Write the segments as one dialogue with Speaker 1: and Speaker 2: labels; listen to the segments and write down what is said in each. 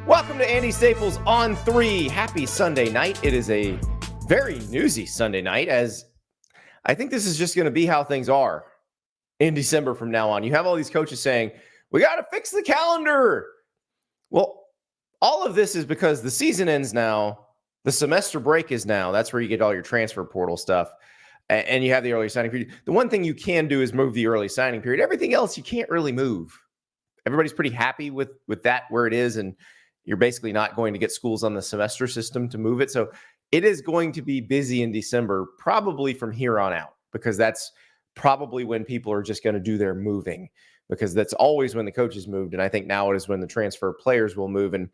Speaker 1: Welcome to Andy Staples on 3. Happy Sunday night. It is a very newsy Sunday night, as I think this is just going to be how things are in December from now on. You have all these coaches saying, we got to fix the calendar. Well, all of this is because the season ends now. The semester break is now. That's where you get all your transfer portal stuff. And you have the early signing period. The one thing you can do is move the early signing period. Everything else you can't really move. Everybody's pretty happy with that where it is, and you're basically not going to get schools on the semester system to move it. So it is going to be busy in December, probably from here on out, because that's probably when people are just going to do their moving, because that's always when the coaches moved. And I think now it is when the transfer players will move. And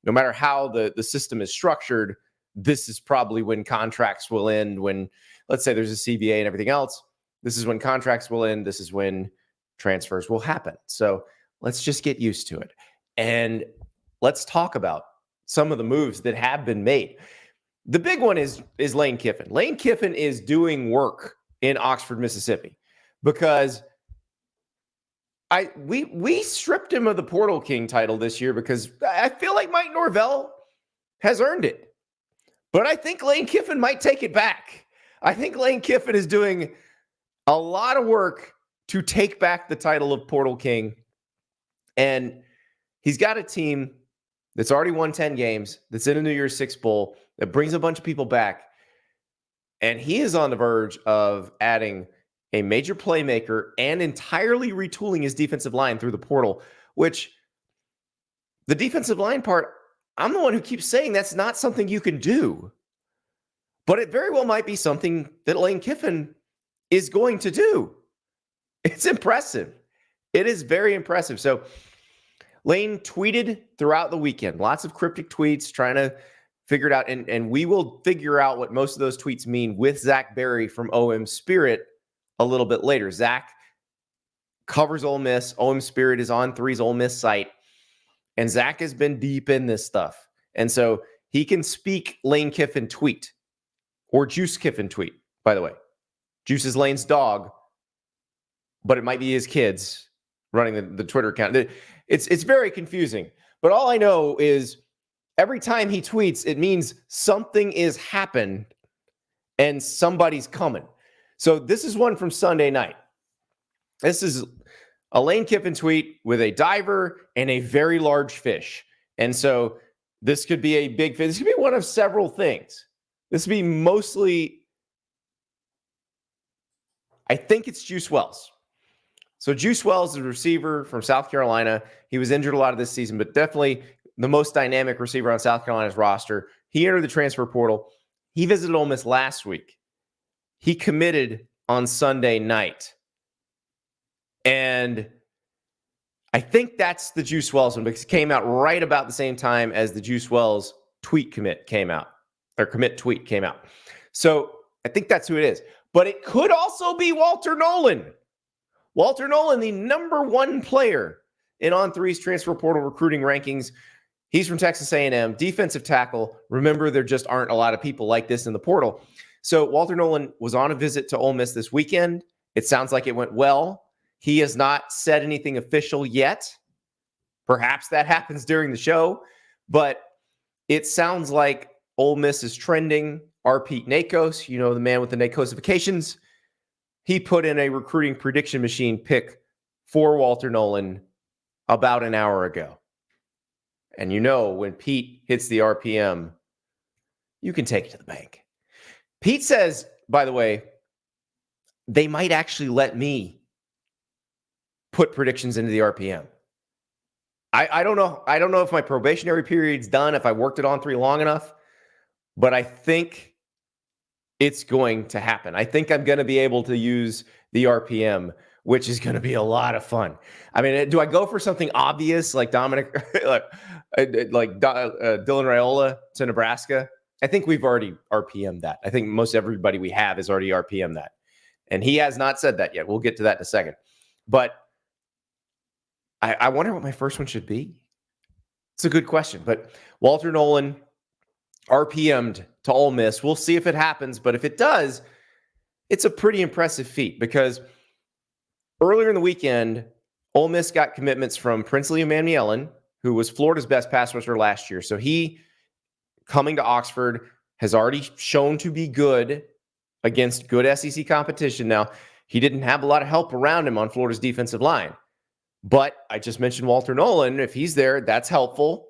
Speaker 1: no matter how the system is structured, this is probably when contracts will end. When, let's say there's a CBA and everything else, this is when contracts will end. This is when transfers will happen. So let's just get used to it. And let's talk about some of the moves that have been made. The big one is Lane Kiffin. Lane Kiffin is doing work in Oxford, Mississippi, because we stripped him of the Portal King title this year because I feel like Mike Norvell has earned it. But I think Lane Kiffin might take it back. I think Lane Kiffin is doing a lot of work to take back the title of Portal King. And he's got a team that's already won 10 games, that's in a New Year's Six Bowl, that brings a bunch of people back. And he is on the verge of adding a major playmaker and entirely retooling his defensive line through the portal, which the defensive line part, I'm the one who keeps saying that's not something you can do. But it very well might be something that Lane Kiffin is going to do. It's impressive. It is very impressive. So Lane tweeted throughout the weekend, lots of cryptic tweets, trying to figure it out. And we will figure out what most of those tweets mean with Zach Berry from OM Spirit a little bit later. Zach covers Ole Miss. OM Spirit is on 3's Ole Miss site. And Zach has been deep in this stuff. And so he can speak Lane Kiffin tweet or Juice Kiffin tweet, by the way. Juice is Lane's dog, but it might be his kids running the Twitter account. It's very confusing. But all I know is every time he tweets, it means something is happened and somebody's coming. So this is one from Sunday night. This is a Lane Kiffin tweet with a diver and a very large fish. And so this could be a big fish. This could be one of several things. This would be mostly, I think it's Juice Wells. So Juice Wells is a receiver from South Carolina. He was injured a lot of this season, but definitely the most dynamic receiver on South Carolina's roster. He entered the transfer portal. He visited Ole Miss last week. He committed on Sunday night. And I think that's the Juice Wells one, because it came out right about the same time as the Juice Wells tweet commit came out, or commit tweet came out. So I think that's who it is. But it could also be Walter Nolan. Walter Nolan, the number one player in On3's transfer portal recruiting rankings. He's from Texas A&M, defensive tackle. Remember, there just aren't a lot of people like this in the portal. So Walter Nolan was on a visit to Ole Miss this weekend. It sounds like it went well. He has not said anything official yet. Perhaps that happens during the show. But it sounds like Ole Miss is trending. Pete Nakos, you know, the man with the Nakosifications, he put in a recruiting prediction machine pick for Walter Nolan about an hour ago. And you know, when Pete hits the RPM, you can take it to the bank. Pete says, by the way, they might actually let me put predictions into the RPM. I don't know. I don't know if my probationary period's done, if I worked it on 3 long enough, but I think it's going to happen. I think I'm going to be able to use the RPM, which is going to be a lot of fun. I mean, do I go for something obvious like Dylan Raiola to Nebraska? I think we've already RPM'd that. I think most everybody we have has already RPM'd that. And he has not said that yet. We'll get to that in a second. But I wonder what my first one should be. It's a good question. But Walter Nolan RPM'd to Ole Miss. We'll see if it happens. But if it does, it's a pretty impressive feat, because earlier in the weekend, Ole Miss got commitments from Princely Emmanuelin, who was Florida's best pass rusher last year. So he, coming to Oxford, has already shown to be good against good SEC competition. Now, he didn't have a lot of help around him on Florida's defensive line. But I just mentioned Walter Nolan. If he's there, that's helpful.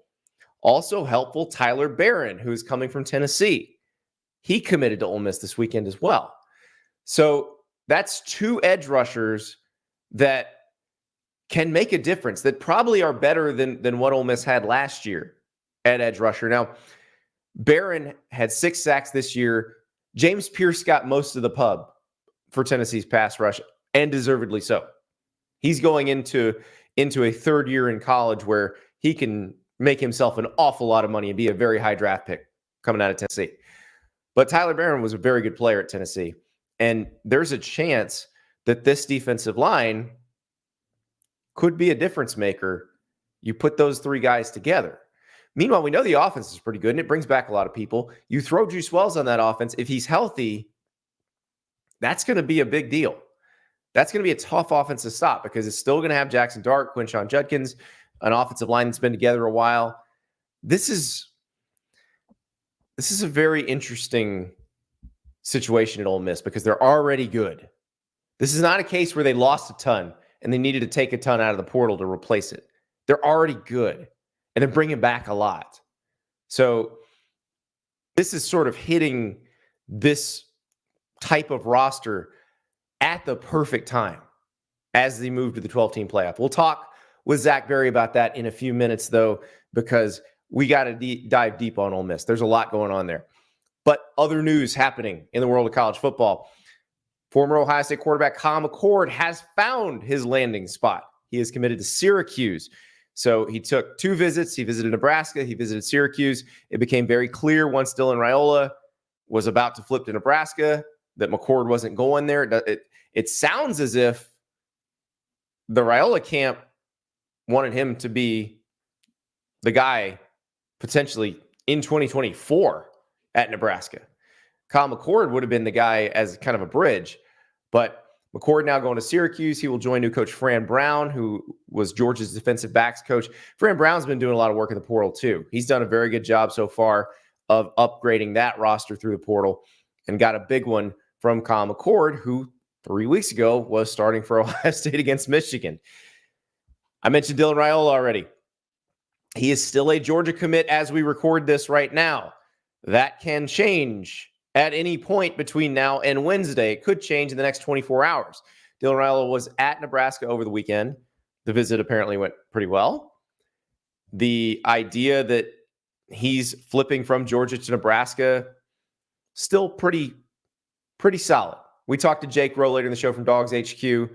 Speaker 1: Also helpful, Tyler Barron, who's coming from Tennessee. He committed to Ole Miss this weekend as well. So that's two edge rushers that can make a difference, that probably are better than what Ole Miss had last year at edge rusher. Now, Barron had 6 sacks this year. James Pierce got most of the pub for Tennessee's pass rush, and deservedly so. He's going into a third year in college where he can make himself an awful lot of money and be a very high draft pick coming out of Tennessee. But Tyler Barron was a very good player at Tennessee. And there's a chance that this defensive line could be a difference maker. You put those 3 guys together. Meanwhile, we know the offense is pretty good, and it brings back a lot of people. You throw Juice Wells on that offense. If he's healthy, that's going to be a big deal. That's going to be a tough offense to stop because it's still going to have Jackson Dart, Quinshon Judkins, an offensive line that's been together a while. This is a very interesting situation at Ole Miss because they're already good. This is not a case where they lost a ton and they needed to take a ton out of the portal to replace it. They're already good, and they're bringing back a lot. So this is sort of hitting this type of roster at the perfect time as they move to the 12-team playoff. We'll talk with Zach Berry about that in a few minutes, though, because we got to dive deep on Ole Miss. There's a lot going on there. But other news happening in the world of college football. Former Ohio State quarterback Kyle McCord has found his landing spot. He is committed to Syracuse. So he took 2 visits. He visited Nebraska. He visited Syracuse. It became very clear once Dylan Raiola was about to flip to Nebraska that McCord wasn't going there. It sounds as if the Raiola camp wanted him to be the guy potentially in 2024 at Nebraska. Kyle McCord would have been the guy as kind of a bridge, but McCord now going to Syracuse. He will join new coach Fran Brown, who was Georgia's defensive backs coach. Fran Brown's been doing a lot of work in the portal too. He's done a very good job so far of upgrading that roster through the portal and got a big one from Kyle McCord, who 3 weeks ago was starting for Ohio State against Michigan. I mentioned Dylan Raiola already. He is still a Georgia commit as we record this right now. That can change at any point between now and Wednesday. It could change in the next 24 hours. Dylan Raiola was at Nebraska over the weekend. The visit apparently went pretty well. The idea that he's flipping from Georgia to Nebraska, still pretty solid. We talked to Jake Rowe later in the show from Dawgs HQ.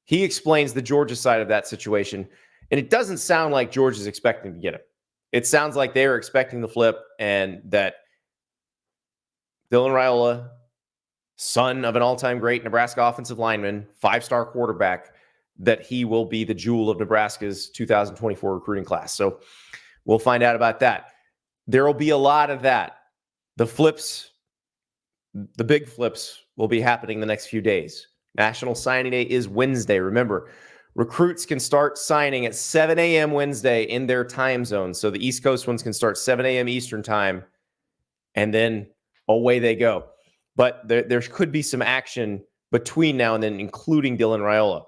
Speaker 1: He explains the Georgia side of that situation, and it doesn't sound like Georgia's expecting to get him. It sounds like they are expecting the flip and that Dylan Raiola, son of an all-time great Nebraska offensive lineman, 5-star quarterback, that he will be the jewel of Nebraska's 2024 recruiting class. So we'll find out about that. There will be a lot of that. The flips, the big flips, will be happening the next few days. National Signing Day is Wednesday. Remember, recruits can start signing at 7 a.m. Wednesday in their time zone. So the East Coast ones can start 7 a.m. Eastern time, and then away they go. But there could be some action between now and then, including Dylan Raiola.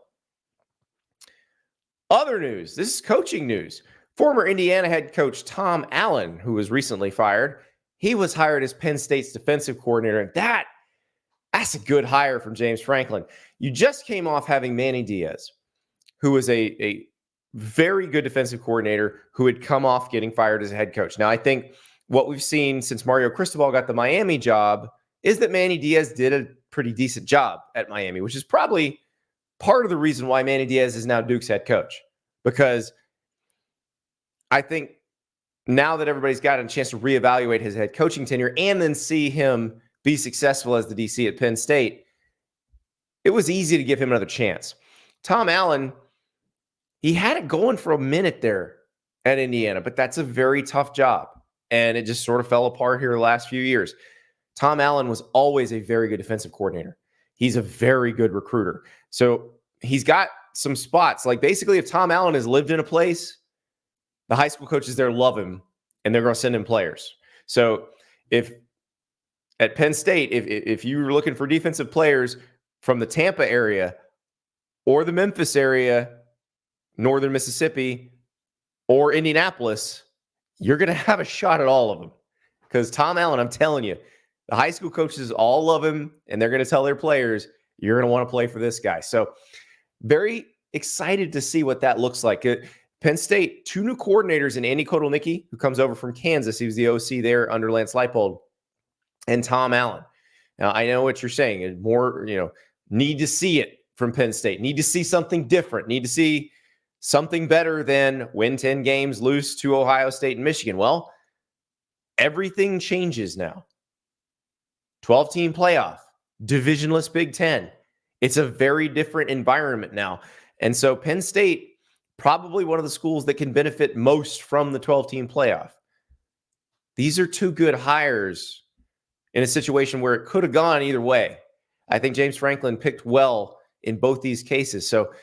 Speaker 1: Other news. This is coaching news. Former Indiana head coach Tom Allen, who was recently fired, he was hired as Penn State's defensive coordinator. And that's a good hire from James Franklin. You just came off having Manny Diaz, who was a very good defensive coordinator who had come off getting fired as a head coach. Now, I think what we've seen since Mario Cristobal got the Miami job is that Manny Diaz did a pretty decent job at Miami, which is probably part of the reason why Manny Diaz is now Duke's head coach. Because I think now that everybody's gotten a chance to reevaluate his head coaching tenure and then see him be successful as the DC at Penn State, it was easy to give him another chance. Tom Allen, he had it going for a minute there at Indiana, but that's a very tough job. And it just sort of fell apart here the last few years. Tom Allen was always a very good defensive coordinator. He's a very good recruiter. So he's got some spots. Like basically if Tom Allen has lived in a place, the high school coaches there love him, and they're going to send him players. So if at Penn State, if you were looking for defensive players from the Tampa area or the Memphis area, northern Mississippi, or Indianapolis, you're going to have a shot at all of them. Because Tom Allen, I'm telling you, the high school coaches all love him, and they're going to tell their players, you're going to want to play for this guy. So very excited to see what that looks like. Penn State, 2 new coordinators in Andy Kotelnicki, who comes over from Kansas. He was the OC there under Lance Leipold, and Tom Allen. Now, I know what you're saying. More, need to see it from Penn State. Need to see something different. Need to see something better than win 10 games, lose to Ohio State and Michigan. Well, everything changes now. 12-team playoff, divisionless Big Ten. It's a very different environment now. And so Penn State, probably one of the schools that can benefit most from the 12-team playoff. These are 2 good hires in a situation where it could have gone either way. I think James Franklin picked well in both these cases. So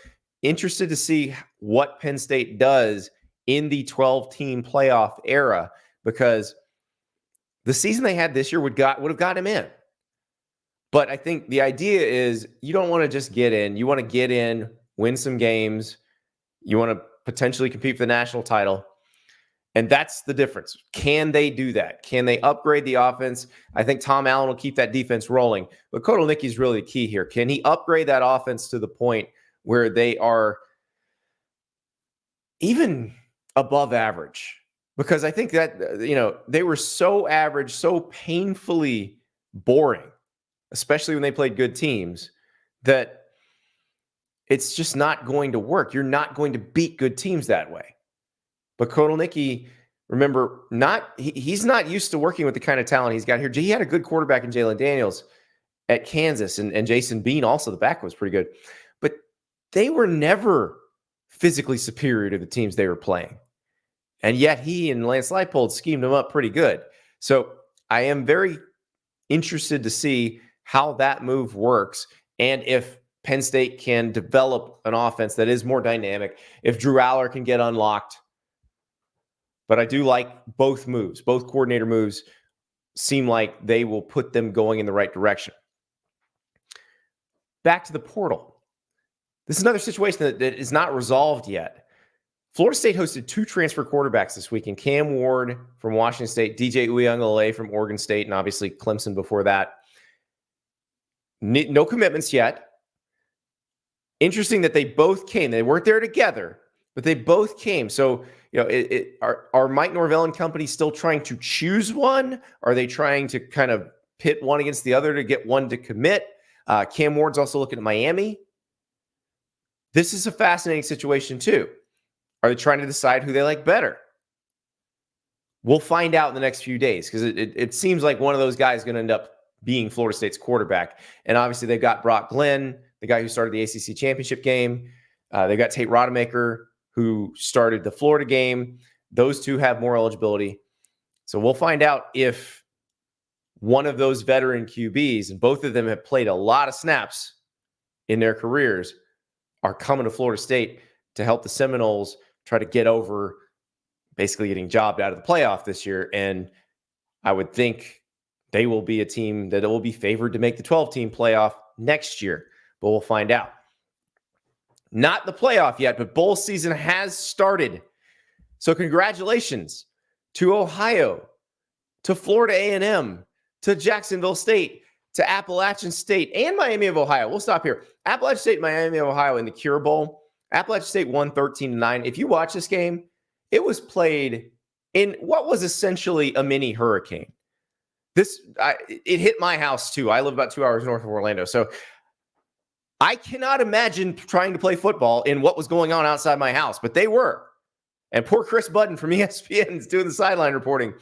Speaker 1: interested to see what Penn State does in the 12-team playoff era, because the season they had this year would have got him in. But I think the idea is you don't want to just get in. You want to get in, win some games. You want to potentially compete for the national title. And that's the difference. Can they do that? Can they upgrade the offense? I think Tom Allen will keep that defense rolling. But Kotelnicki is really the key here. Can he upgrade that offense to the point where they are even above average? Because I think that, they were so average, so painfully boring, especially when they played good teams, that it's just not going to work. You're not going to beat good teams that way. But Kotelnicki, remember, he's not used to working with the kind of talent he's got here. He had a good quarterback in Jalen Daniels at Kansas, and Jason Bean also, the back was pretty good. But they were never physically superior to the teams they were playing. And yet he and Lance Leipold schemed them up pretty good. So I am very interested to see how that move works, and if Penn State can develop an offense that is more dynamic, if Drew Aller can get unlocked. But I do like both moves. Both coordinator moves seem like they will put them going in the right direction. Back to the portal. This is another situation that is not resolved yet. Florida State hosted 2 transfer quarterbacks this weekend. Cam Ward from Washington State, DJ Uiagalelei from Oregon State, and obviously Clemson before that. No commitments yet. Interesting that they both came. They weren't there together, but they both came. So, are Mike Norvell and company still trying to choose one? Are they trying to kind of pit one against the other to get one to commit? Cam Ward's also looking at Miami. This is a fascinating situation too. Are they trying to decide who they like better? We'll find out in the next few days, because it seems like one of those guys is going to end up being Florida State's quarterback. And obviously they've got Brock Glenn, the guy who started the ACC championship game. They've got Tate Rodemaker, who started the Florida game. Those 2 have more eligibility. So we'll find out if one of those veteran QBs, and both of them have played a lot of snaps in their careers, are coming to Florida State to help the Seminoles try to get over basically getting jobbed out of the playoff this year. And I would think they will be a team that will be favored to make the 12-team playoff next year, but we'll find out. Not the playoff yet, but bowl season has started. So congratulations to Ohio, to Florida A&M, to Jacksonville State, to Appalachian State, and Miami of Ohio. We'll stop here. Appalachian State, Miami of Ohio in the Cure Bowl. Appalachian State won 13-9. If you watch this game, it was played in what was essentially a mini hurricane. It hit my house too. I live about 2 hours north of Orlando. So I cannot imagine trying to play football in what was going on outside my house, but they were. And poor Chris Budden from ESPN is doing the sideline reporting.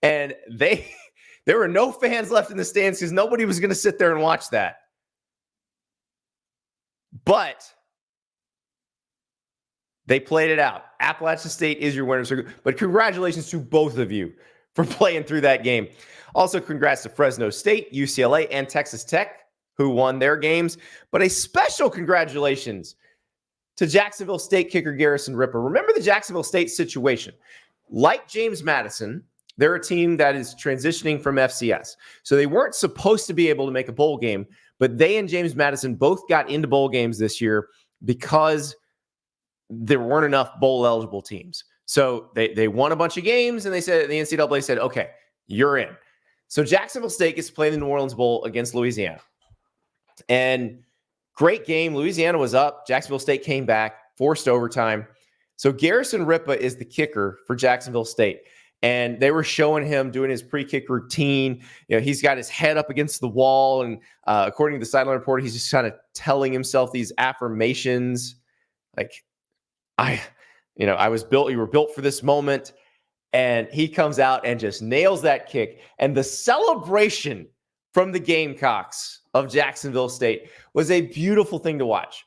Speaker 1: And there were no fans left in the stands because nobody was going to sit there and watch that. But they played it out. Appalachian State is your winner. But congratulations to both of you for playing through that game. Also, congrats to Fresno State, UCLA, and Texas Tech, who won their games. But a special congratulations to Jacksonville State kicker Garrison Ripper. Remember the Jacksonville State situation. Like James Madison, they're a team that is transitioning from FCS. So they weren't supposed to be able to make a bowl game, but they and James Madison both got into bowl games this year because there weren't enough bowl eligible teams. So they won a bunch of games, and the NCAA said, okay, you're in. So Jacksonville State gets to play in the New Orleans Bowl against Louisiana. And great game. Louisiana was up. Jacksonville State came back, forced overtime. So Garrison Rippa is the kicker for Jacksonville State. And they were showing him doing his pre-kick routine. He's got his head up against the wall. And according to the sideline report, he's just kind of telling himself these affirmations. Like, you were built for this moment. And he comes out and just nails that kick. And the celebration from the Gamecocks of Jacksonville State was a beautiful thing to watch.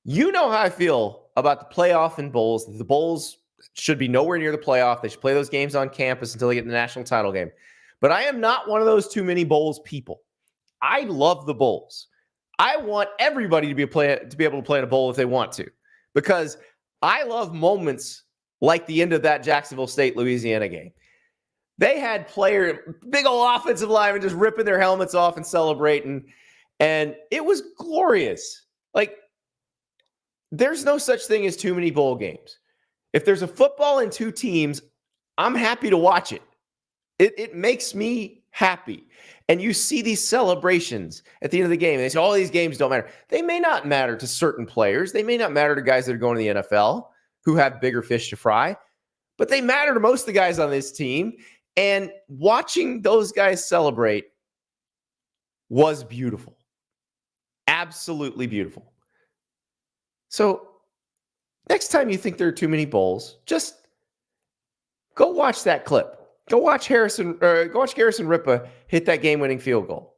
Speaker 1: You know how I feel about the playoff and bowls. The bowls should be nowhere near the playoff. They should play those games on campus until they get the national title game. But I am not one of those too many bowls people. I love the bowls. I want everybody to be able to play in a bowl if they want to, because I love moments like the end of that Jacksonville State Louisiana game. They had big old offensive linemen just ripping their helmets off and celebrating, and it was glorious. Like, there's no such thing as too many bowl games. If there's a football and two teams, I'm happy to watch it. It makes me happy. And you see these celebrations at the end of the game. And they say, all these games don't matter. They may not matter to certain players. They may not matter to guys that are going to the NFL who have bigger fish to fry. But they matter to most of the guys on this team. And watching those guys celebrate was beautiful. Absolutely beautiful. So next time you think there are too many bowls, just go watch that clip. Go watch Garrison Rippa hit that game-winning field goal.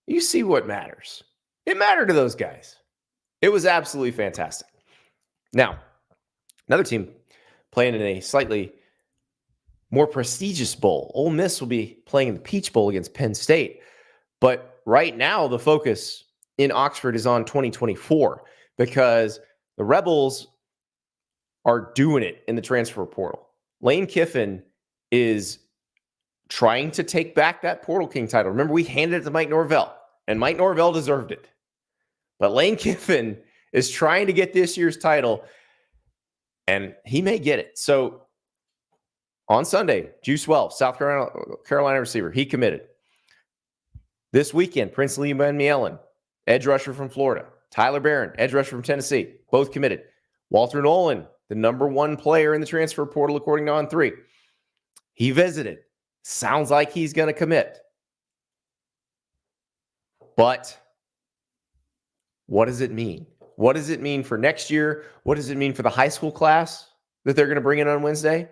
Speaker 1: You see what matters. It mattered to those guys. It was absolutely fantastic. Now, another team playing in a slightly more prestigious bowl. Ole Miss will be playing in the Peach Bowl against Penn State. But right now, the focus in Oxford is on 2024 because the Rebels are doing it in the transfer portal. Lane Kiffin is trying to take back that Portal King title. Remember, we handed it to Mike Norvell, and Mike Norvell deserved it. But Lane Kiffin is trying to get this year's title, and he may get it. So on Sunday, Juice Wells, South Carolina receiver, he committed. This weekend, Prince Lee Van edge rusher from Florida. Tyler Barron, edge rusher from Tennessee, both committed. Walter Nolan, the number one player in the transfer portal, according to On3. He visited. Sounds like he's going to commit. But what does it mean? What does it mean for next year? What does it mean for the high school class that they're going to bring in on Wednesday?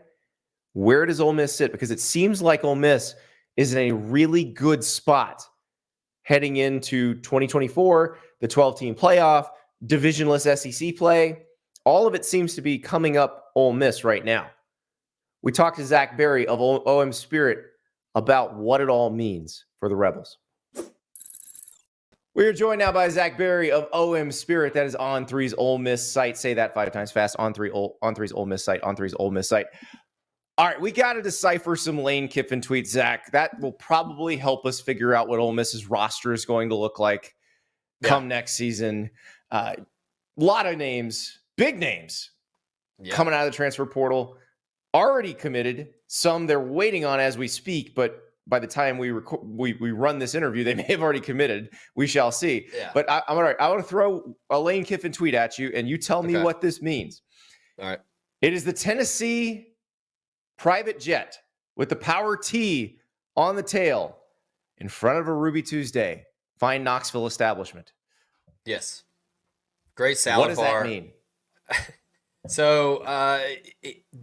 Speaker 1: Where does Ole Miss sit? Because it seems like Ole Miss is in a really good spot heading into 2024, the 12-team playoff, divisionless SEC play. All of it seems to be coming up Ole Miss right now. We talked to Zach Berry of OM Spirit about what it all means for the Rebels. We are joined now by Zach Berry of OM Spirit. That is On3's Ole Miss site. Say that 5 times fast. On3's Ole Miss site. On3's Ole Miss site. All right, we got to decipher some Lane Kiffin tweets, Zach. That will probably help us figure out what Ole Miss's roster is going to look like come next season. A lot of names. Big names coming out of the transfer portal, already committed. Some they're waiting on as we speak, but by the time we run this interview, they may have already committed. We shall see. Yeah. But I'm all right. I want to throw a Lane Kiffin tweet at you, and you tell me what this means.
Speaker 2: All right.
Speaker 1: It is the Tennessee private jet with the Power T on the tail in front of a Ruby Tuesday fine Knoxville establishment.
Speaker 2: Yes. Great salad bar.
Speaker 1: What does that mean?
Speaker 2: So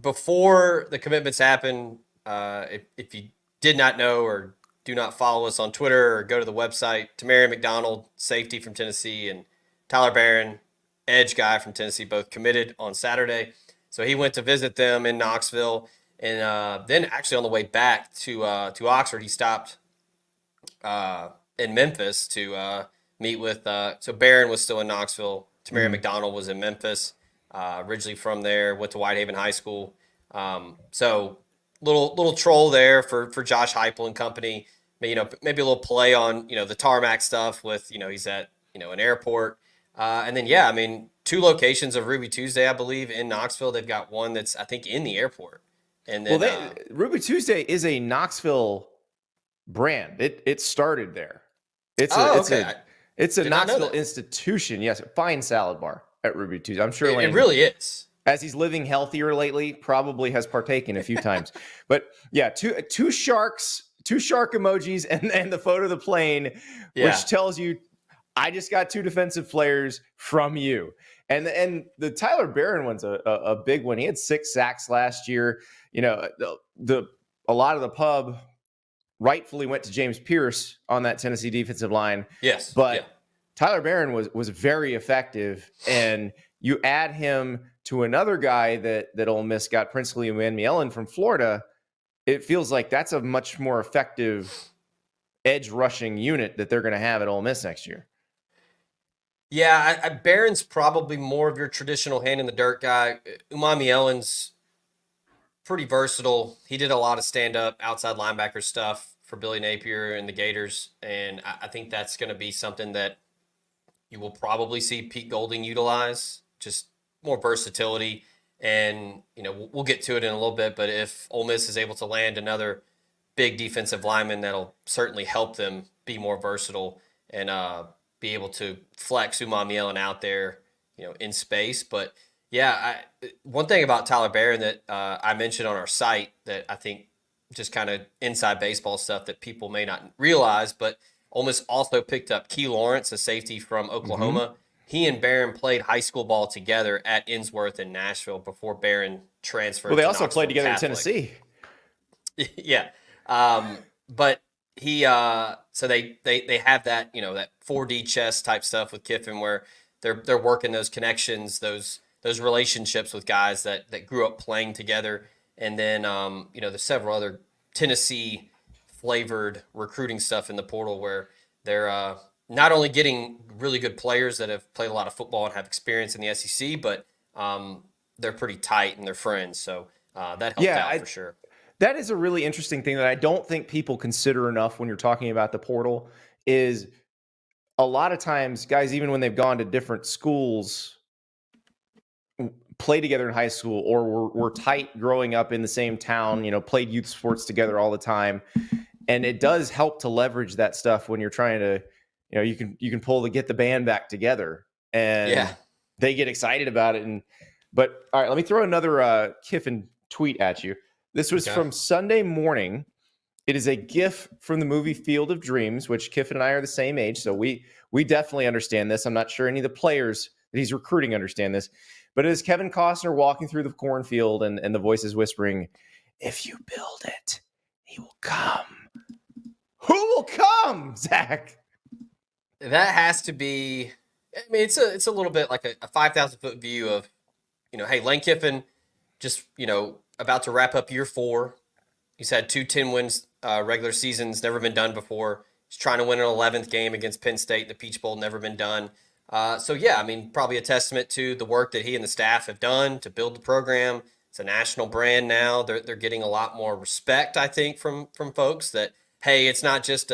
Speaker 2: before the commitments happen, if you did not know or do not follow us on Twitter or go to the website, Tamari McDonald, safety from Tennessee, and Tyler Barron, edge guy from Tennessee, both committed on Saturday. So he went to visit them in Knoxville. And then actually on the way back to Oxford, he stopped in Memphis to meet with. So Barron was still in Knoxville. Tamara
Speaker 1: Mhm.
Speaker 2: McDonald was in Memphis, originally from there. Went to Whitehaven High School. So little troll there for Josh Heupel and company. Maybe a little play on the tarmac stuff with he's at an airport. And then yeah, I mean 2 locations of Ruby Tuesday, I believe, in Knoxville. They've got one that's I think in the airport. And
Speaker 1: Well,
Speaker 2: then
Speaker 1: Ruby Tuesday is a Knoxville brand. It started there. It's a
Speaker 2: oh
Speaker 1: it's
Speaker 2: okay,
Speaker 1: a
Speaker 2: I
Speaker 1: it's a
Speaker 2: did not know
Speaker 1: Knoxville
Speaker 2: that.
Speaker 1: institution. Yes, fine salad bar at Ruby Tuesday. I'm sure
Speaker 2: It
Speaker 1: Lane,
Speaker 2: really is.
Speaker 1: as he's living healthier lately, probably has partaken a few times. But yeah, two sharks, 2 shark emojis, and the photo of the plane,
Speaker 2: Yeah.
Speaker 1: which tells you I just got 2 defensive players from you. And the Tyler Barron one's a big one. He had 6 sacks last year. A lot of the pub rightfully went to James Pierce on that Tennessee defensive line,
Speaker 2: Yes.
Speaker 1: but
Speaker 2: Yeah.
Speaker 1: Tyler Barron was very effective. And you add him to another guy that Ole Miss got, Princely Emmanuel from Florida, it feels like that's a much more effective edge rushing unit that they're going to have at Ole Miss next year.
Speaker 2: Yeah, Barron's probably more of your traditional hand in the dirt guy. Umami Ellen's pretty versatile. He did a lot of stand up outside linebacker stuff for Billy Napier and the Gators, and I think that's going to be something that you will probably see Pete Golding utilize. Just more versatility, and we'll get to it in a little bit. But if Ole Miss is able to land another big defensive lineman, that'll certainly help them be more versatile and be able to flex Umami Ellen out there, in space. But yeah, one thing about Tyler Barron that I mentioned on our site that I think just kind of inside baseball stuff that people may not realize, but Ole Miss also picked up Key Lawrence, a safety from Oklahoma.
Speaker 1: Mm-hmm.
Speaker 2: He and Barron played high school ball together at Innsworth in Nashville before Barron transferred
Speaker 1: Well, they
Speaker 2: to
Speaker 1: also played
Speaker 2: Knoxville
Speaker 1: together
Speaker 2: Catholic.
Speaker 1: in Tennessee.
Speaker 2: Yeah. But he so they have that, that 4D chess type stuff with Kiffin where they're working those connections, those relationships with guys that grew up playing together. And then there's several other Tennessee flavored recruiting stuff in the portal where they're not only getting really good players that have played a lot of football and have experience in the SEC, but they're pretty tight and they're friends. So that helped out for sure.
Speaker 1: That is a really interesting thing that I don't think people consider enough when you're talking about the portal is a lot of times guys, even when they've gone to different schools, play together in high school or were tight growing up in the same town, played youth sports together all the time. And it does help to leverage that stuff when you're trying to, you can pull to get the band back together and they get excited about it. But all right, let me throw another Kiffin tweet at you. This was from Sunday morning. It is a GIF from the movie Field of Dreams, which Kiffin and I are the same age. So we definitely understand this. I'm not sure any of the players that he's recruiting understand this. But it is Kevin Costner walking through the cornfield and the voice is whispering, "If you build it, he will come." Who will come, Zach?
Speaker 2: That has to be. I mean, it's a little bit like a 5,000-foot view of, hey, Lane Kiffin, just about to wrap up year 4. He's had 2 10-wins regular seasons, never been done before. He's trying to win an 11th game against Penn State, the Peach Bowl, never been done. So yeah, I mean, probably a testament to the work that he and the staff have done to build the program. It's a national brand now. They're getting a lot more respect, I think, from folks that, hey, it's not just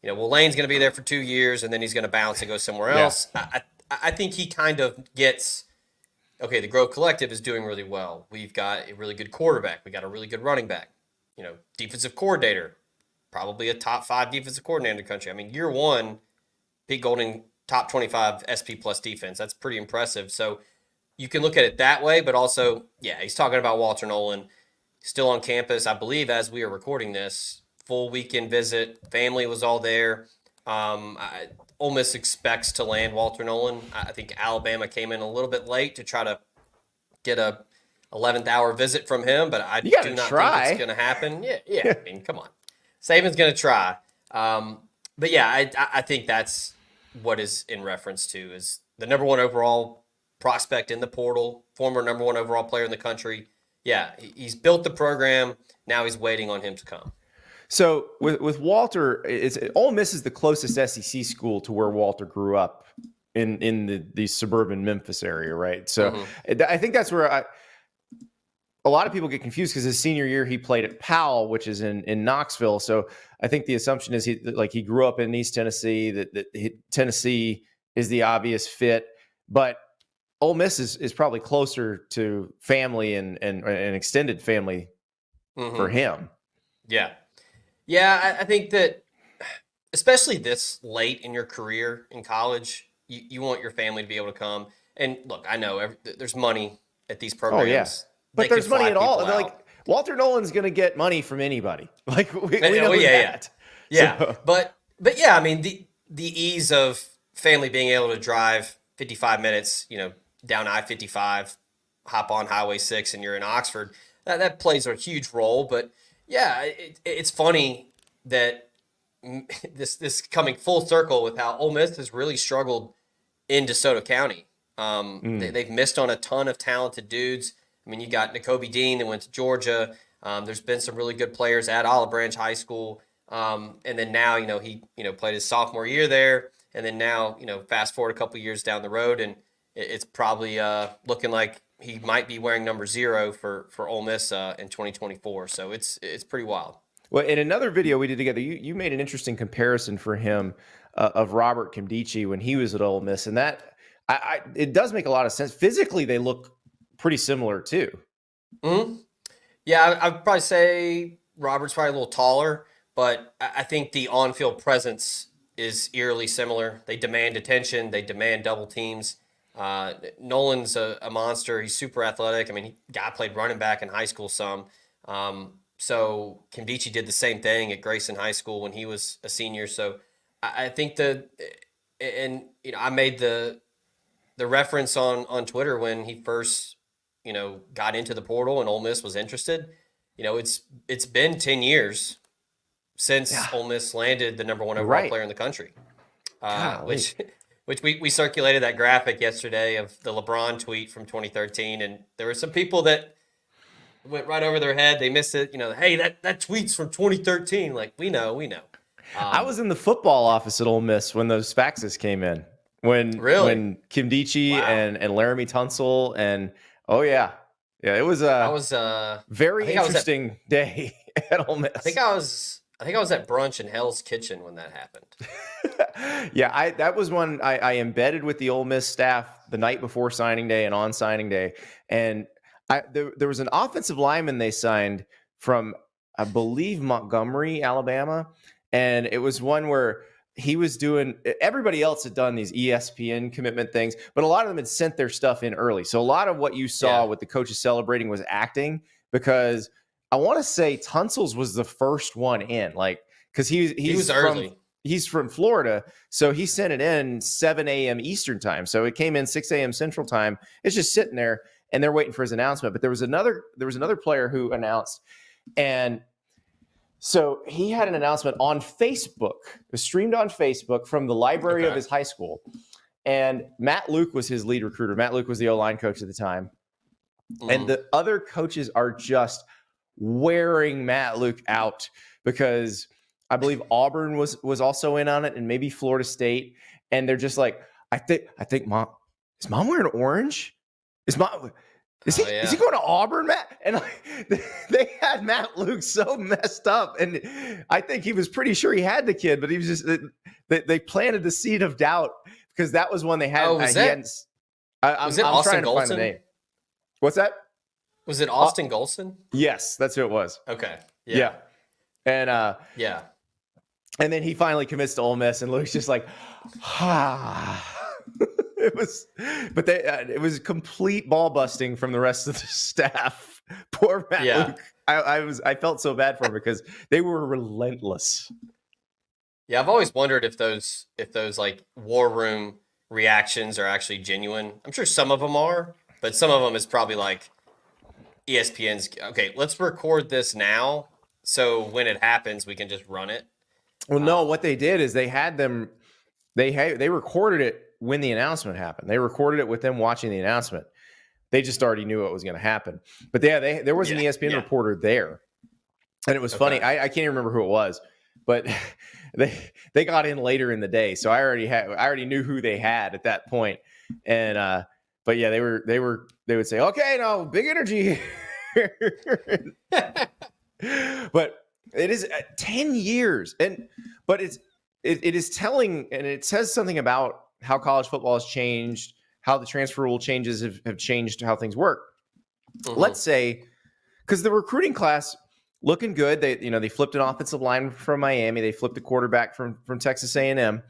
Speaker 2: Lane's going to be there for 2 years and then he's going to bounce and go somewhere else. I think he kind of gets, okay, the Grove Collective is doing really well. We've got a really good quarterback. We got a really good running back. Defensive coordinator, probably a top 5 defensive coordinator in the country. I mean, year 1, Pete Golding, top 25 SP plus defense. That's pretty impressive. So you can look at it that way, but also, yeah, he's talking about Walter Nolan, still on campus, I believe, as we are recording this. Full weekend visit. Family was all there. Ole Miss expects to land Walter Nolan. I think Alabama came in a little bit late to try to get a 11th hour visit from him, but I do not think it's going to happen. Yeah. I mean, come on. Saban's going to try. But yeah, I think that's what is in reference to is the number 1 overall prospect in the portal, former number 1 overall player in the country. Yeah, he's built the program. Now he's waiting on him to come.
Speaker 1: So with Walter, Ole Miss is the closest SEC school to where Walter grew up in the suburban Memphis area, right? So I think that's where a lot of people get confused because his senior year he played at Powell, which is in Knoxville. So I think the assumption is he grew up in East Tennessee, that Tennessee is the obvious fit, but Ole Miss is probably closer to family and an extended family for him.
Speaker 2: Yeah. Yeah, I think that especially this late in your career in college, you want your family to be able to come. And look, I know there's money at these programs.
Speaker 1: Oh, yeah. But there's money at all. Like Walter Nolan's going to get money from anybody. Like we know that.
Speaker 2: Yeah.
Speaker 1: So.
Speaker 2: But yeah, I mean the ease of family being able to drive 55 minutes, down I-55, hop on Highway 6, and you're in Oxford. That plays a huge role. But yeah, it's funny that this coming full circle with how Ole Miss has really struggled in DeSoto County. They've missed on a ton of talented dudes. I mean, you got N'Kobe Dean that went to Georgia. There's been some really good players at Olive Branch High School. And then now, he played his sophomore year there. And then now, fast forward a couple years down the road, and it's probably looking like he might be wearing number 0 for Ole Miss in 2024. So it's pretty wild.
Speaker 1: Well, in another video we did together, you made an interesting comparison for him of Robert Kimdichie when he was at Ole Miss, and that it does make a lot of sense. Physically, they look pretty similar too.
Speaker 2: Yeah, I'd probably say Robert's probably a little taller, but I think the on-field presence is eerily similar. They demand attention. They demand double teams. Nolan's a monster. He's super athletic. I mean, he played running back in high school some. So Kimdichie did the same thing at Grayson High School when he was a senior. So I think I made the reference on Twitter when he first, got into the portal and Ole Miss was interested. It's been 10 years since Ole Miss landed the number 1 overall player in the country, which we circulated that graphic yesterday of the LeBron tweet from 2013, and there were some people that went right over their head. They missed it. Hey, that tweet's from 2013. Like, we know.
Speaker 1: I was in the football office at Ole Miss when those faxes came in. When Kimdichie and Laramie Tunsil and it was a very interesting day at Ole Miss.
Speaker 2: I think I was at brunch in Hell's Kitchen when that happened.
Speaker 1: That was one I embedded with the Ole Miss staff the night before signing day and on signing day, and there was an offensive lineman they signed from, I believe, Montgomery, Alabama. And it was one where he was doing, everybody else had done these ESPN commitment things, but a lot of them had sent their stuff in early. So a lot of what you saw with the coaches celebrating was acting, because I want to say Tunsil's was the first one in, because he was early. He's from Florida, so he sent it in 7 a.m. Eastern time. So it came in 6 a.m. Central time. It's just sitting there, and they're waiting for his announcement. But there was another player who announced, and so he had an announcement on Facebook. It was streamed on Facebook from the library of his high school. And Matt Luke was his lead recruiter. Matt Luke was the O-line coach at the time. And the other coaches are just wearing Matt Luke out, because I believe Auburn was also in on it, and maybe Florida State. And they're just like, I think mom, is mom wearing orange? Is he going to Auburn, Matt? And they had Matt Luke so messed up, and I think he was pretty sure he had the kid, but he was just they planted the seed of doubt, because that was one they had.
Speaker 2: Was it Austin
Speaker 1: Golson? Find the name. What's that?
Speaker 2: Was it Austin Golson?
Speaker 1: Yes, that's who it was.
Speaker 2: Okay.
Speaker 1: Yeah. And and then he finally commits to Ole Miss, and Luke's just like, It was complete ball busting from the rest of the staff. Poor Matt Luke. I felt so bad for him because they were relentless.
Speaker 2: Yeah, I've always wondered if those like war room reactions are actually genuine. I'm sure some of them are, but some of them is probably like ESPN's. Okay, let's record this now, so when it happens, we can just run it.
Speaker 1: Well, no, what they did is they had them. They recorded it when the announcement happened. They recorded it with them watching the announcement. They just already knew what was going to happen. But there was an ESPN reporter there. And it was funny. I can't even remember who it was, but they got in later in the day, so I already knew who they had at that point. And but yeah, they would say, okay, now big energy here. But it is 10 years, but it is telling, and it says something about how college football has changed, how the transfer rule changes have changed how things work. Mm-hmm. Let's say, because the recruiting class looking good, they flipped an offensive line from Miami, they flipped a quarterback from Texas A&M,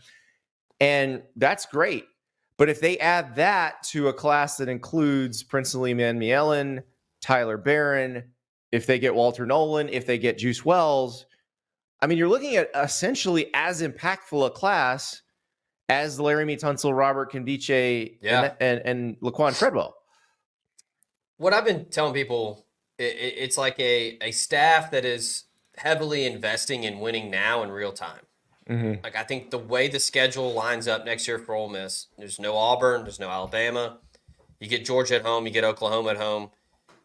Speaker 1: and that's great. But if they add that to a class that includes Prince Aleman Mielen, Tyler Barron, if they get Walter Nolan, if they get Juice Wells, I mean, you're looking at essentially as impactful a class as Laramie Tunsil, Robert Candice, and Laquan Treadwell.
Speaker 2: What I've been telling people, it's like a staff that is heavily investing in winning now in real time. Mm-hmm. Like, I think the way the schedule lines up next year for Ole Miss, there's no Auburn, there's no Alabama. You get Georgia at home, you get Oklahoma at home.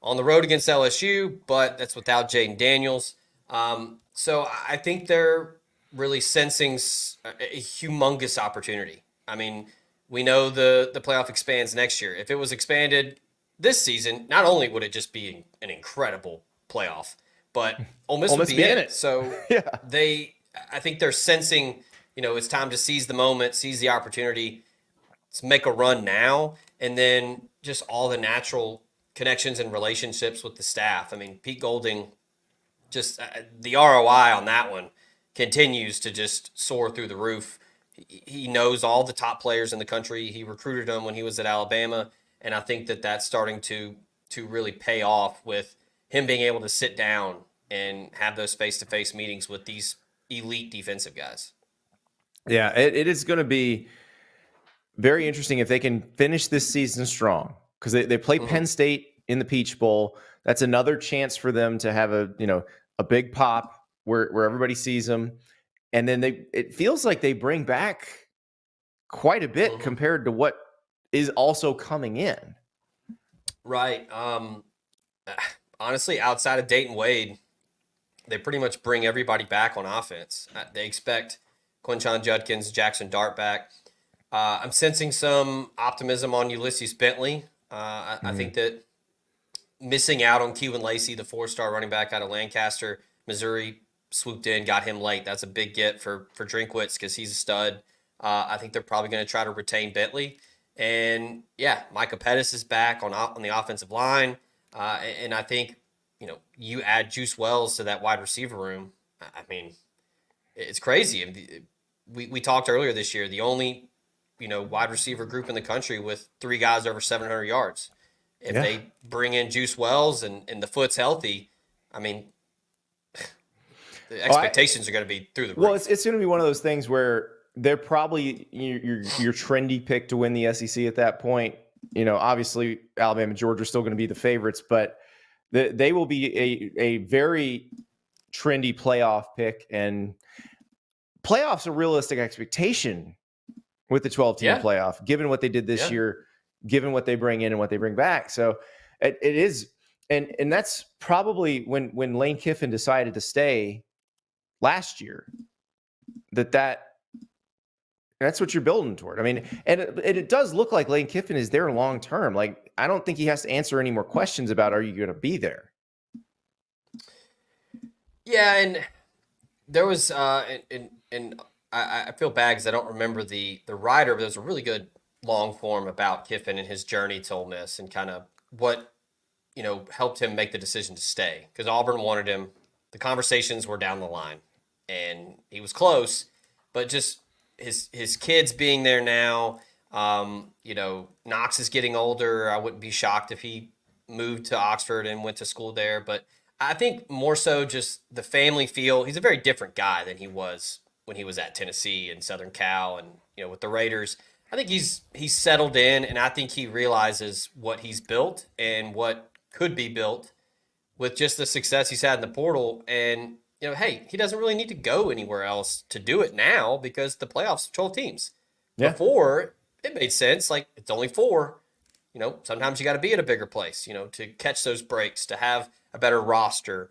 Speaker 2: On the road against LSU, but that's without Jaden Daniels. So I think they're really sensing a humongous opportunity. I mean, we know the playoff expands next year. If it was expanded this season, not only would it just be an incredible playoff, but Ole Miss would be in it. So yeah. I think they're sensing, it's time to seize the moment, seize the opportunity, let's make a run now, and then just all the natural connections and relationships with the staff. I mean, Pete Golding, just the ROI on that one continues to just soar through the roof. He knows all the top players in the country. He recruited them when he was at Alabama, and I think that that's starting to really pay off with him being able to sit down and have those face-to-face meetings with these elite defensive guys.
Speaker 1: Yeah, it is going to be very interesting if they can finish this season strong, because they play Penn State in the Peach Bowl. That's another chance for them to have a big pop where everybody sees them. And then it feels like they bring back quite a bit compared to what is also coming in.
Speaker 2: Right. Honestly, outside of Dayton Wade, they pretty much bring everybody back on offense. They expect Quinshon Judkins, Jackson Dart back. I'm sensing some optimism on Ulysses Bentley. I think that missing out on Keelan Lacey, the 4-star running back out of Lancaster, Missouri, swooped in, got him late. That's a big get for Drinkwitz because he's a stud. I think they're probably going to try to retain Bentley. And, yeah, Micah Pettis is back on the offensive line. And I think, you add Juice Wells to that wide receiver room. I mean, it's crazy. We talked earlier this year, the only, wide receiver group in the country with 3 guys over 700 yards. If they bring in Juice Wells and the foot's healthy, I mean, the expectations are going to be through the roof.
Speaker 1: Well, it's going to be one of those things where they're probably your trendy pick to win the SEC at that point. Obviously Alabama and Georgia are still going to be the favorites, but they will be a very trendy playoff pick, and playoffs a realistic expectation with the 12-team playoff, given what they did this year, given what they bring in and what they bring back. So it is, and that's probably when Lane Kiffin decided to stay last year, that's what you're building toward. I mean, and it does look like Lane Kiffin is there long term. Like, I don't think he has to answer any more questions about, are you going to be there?
Speaker 2: Yeah, and there was and I feel bad because I don't remember the writer, but there's a really good long form about Kiffin and his journey to Ole Miss and kind of what helped him make the decision to stay, because Auburn wanted him. The conversations were down the line, and he was close, but just his kids being there now. Knox is getting older. I wouldn't be shocked if he moved to Oxford and went to school there, but I think more so just the family feel. He's a very different guy than he was when he was at Tennessee and Southern Cal and with the Raiders. I think he's settled in, and I think he realizes what he's built and what could be built with just the success he's had in the portal. And, hey, he doesn't really need to go anywhere else to do it now because the playoffs are 12 teams. Yeah. Before, it made sense. Like, it's only 4. Sometimes you got to be at a bigger place, to catch those breaks, to have a better roster.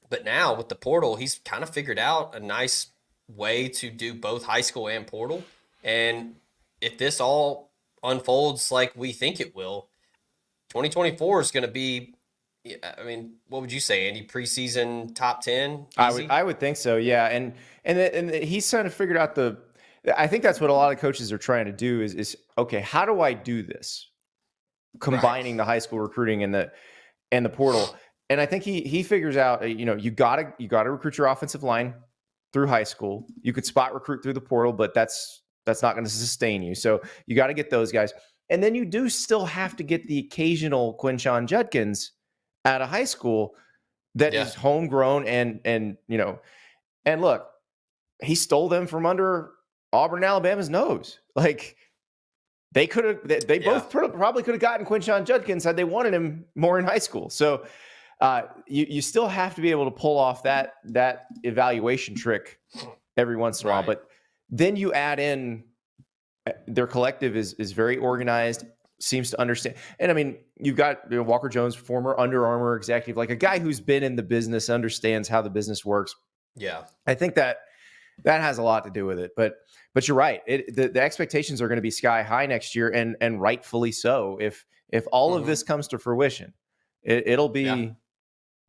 Speaker 2: But now with the portal, he's kind of figured out a nice way to do both high school and portal. And if this all unfolds like we think it will, 2024 is going to be, I mean, what would you say, Andy? Preseason top 10? Easy?
Speaker 1: I would think so. Yeah. And he's trying to figure out I think that's what a lot of coaches are trying to do is okay, how do I do this? Combining the high school recruiting and the portal. And I think he figures out, you gotta recruit your offensive line through high school. You could spot recruit through the portal, but that's not going to sustain you. So you got to get those guys. And then you do still have to get the occasional Quinshon Judkins out of high school that is homegrown and look, he stole them from under Auburn, Alabama's nose. Like they both probably could have gotten Quinshon Judkins had they wanted him more in high school. So you still have to be able to pull off that evaluation trick every once in a while. But then you add in their collective is very organized, seems to understand. And I mean, you've got Walker Jones, former Under Armour executive, like a guy who's been in the business, understands how the business works.
Speaker 2: Yeah.
Speaker 1: I think that has a lot to do with it. But you're right. The expectations are going to be sky high next year, and rightfully so. If all of this comes to fruition, it'll be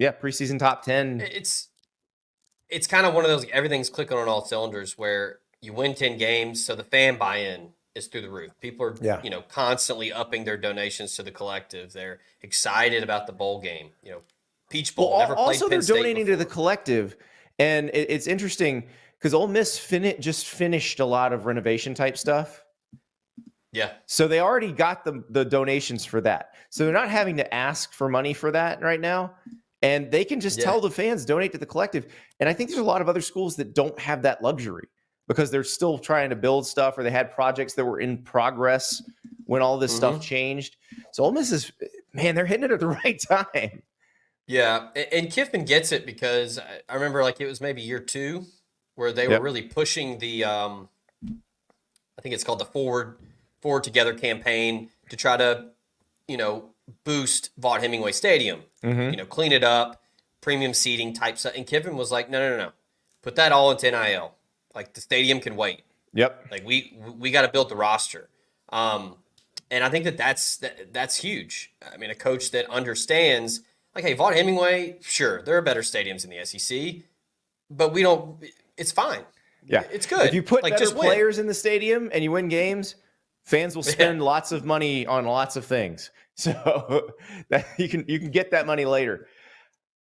Speaker 1: preseason top 10.
Speaker 2: It's kind of one of those, everything's clicking on all cylinders where you win 10 games, so the fan buy-in is through the roof. People are constantly upping their donations to the collective. They're excited about the bowl game. Peach Bowl.
Speaker 1: Well,
Speaker 2: never played
Speaker 1: also
Speaker 2: Penn
Speaker 1: they're
Speaker 2: State
Speaker 1: donating
Speaker 2: before.
Speaker 1: to the collective, and it's interesting because Ole Miss just finished a lot of renovation type stuff.
Speaker 2: Yeah.
Speaker 1: So they already got the donations for that. So they're not having to ask for money for that right now. And they can just tell the fans, donate to the collective. And I think there's a lot of other schools that don't have that luxury because they're still trying to build stuff, or they had projects that were in progress when all this stuff changed. So Ole Miss they're hitting it at the right time.
Speaker 2: Yeah. And Kiffin gets it because I remember like it was maybe year 2 where they were really pushing the, I think it's called the Forward Together campaign to try to, boost Vaught Hemingway Stadium, clean it up, premium seating type stuff. And Kiffin was like, no. Put that all into NIL. Like the stadium can wait.
Speaker 1: Yep.
Speaker 2: Like we got to build the roster. And I think that's huge. I mean, a coach that understands like, hey, Vaught Hemingway, sure, there are better stadiums in the SEC, but it's fine.
Speaker 1: Yeah.
Speaker 2: It's good.
Speaker 1: If you put
Speaker 2: like,
Speaker 1: better
Speaker 2: just
Speaker 1: players in the stadium and you win games, fans will spend lots of money on lots of things. So that you can get that money later.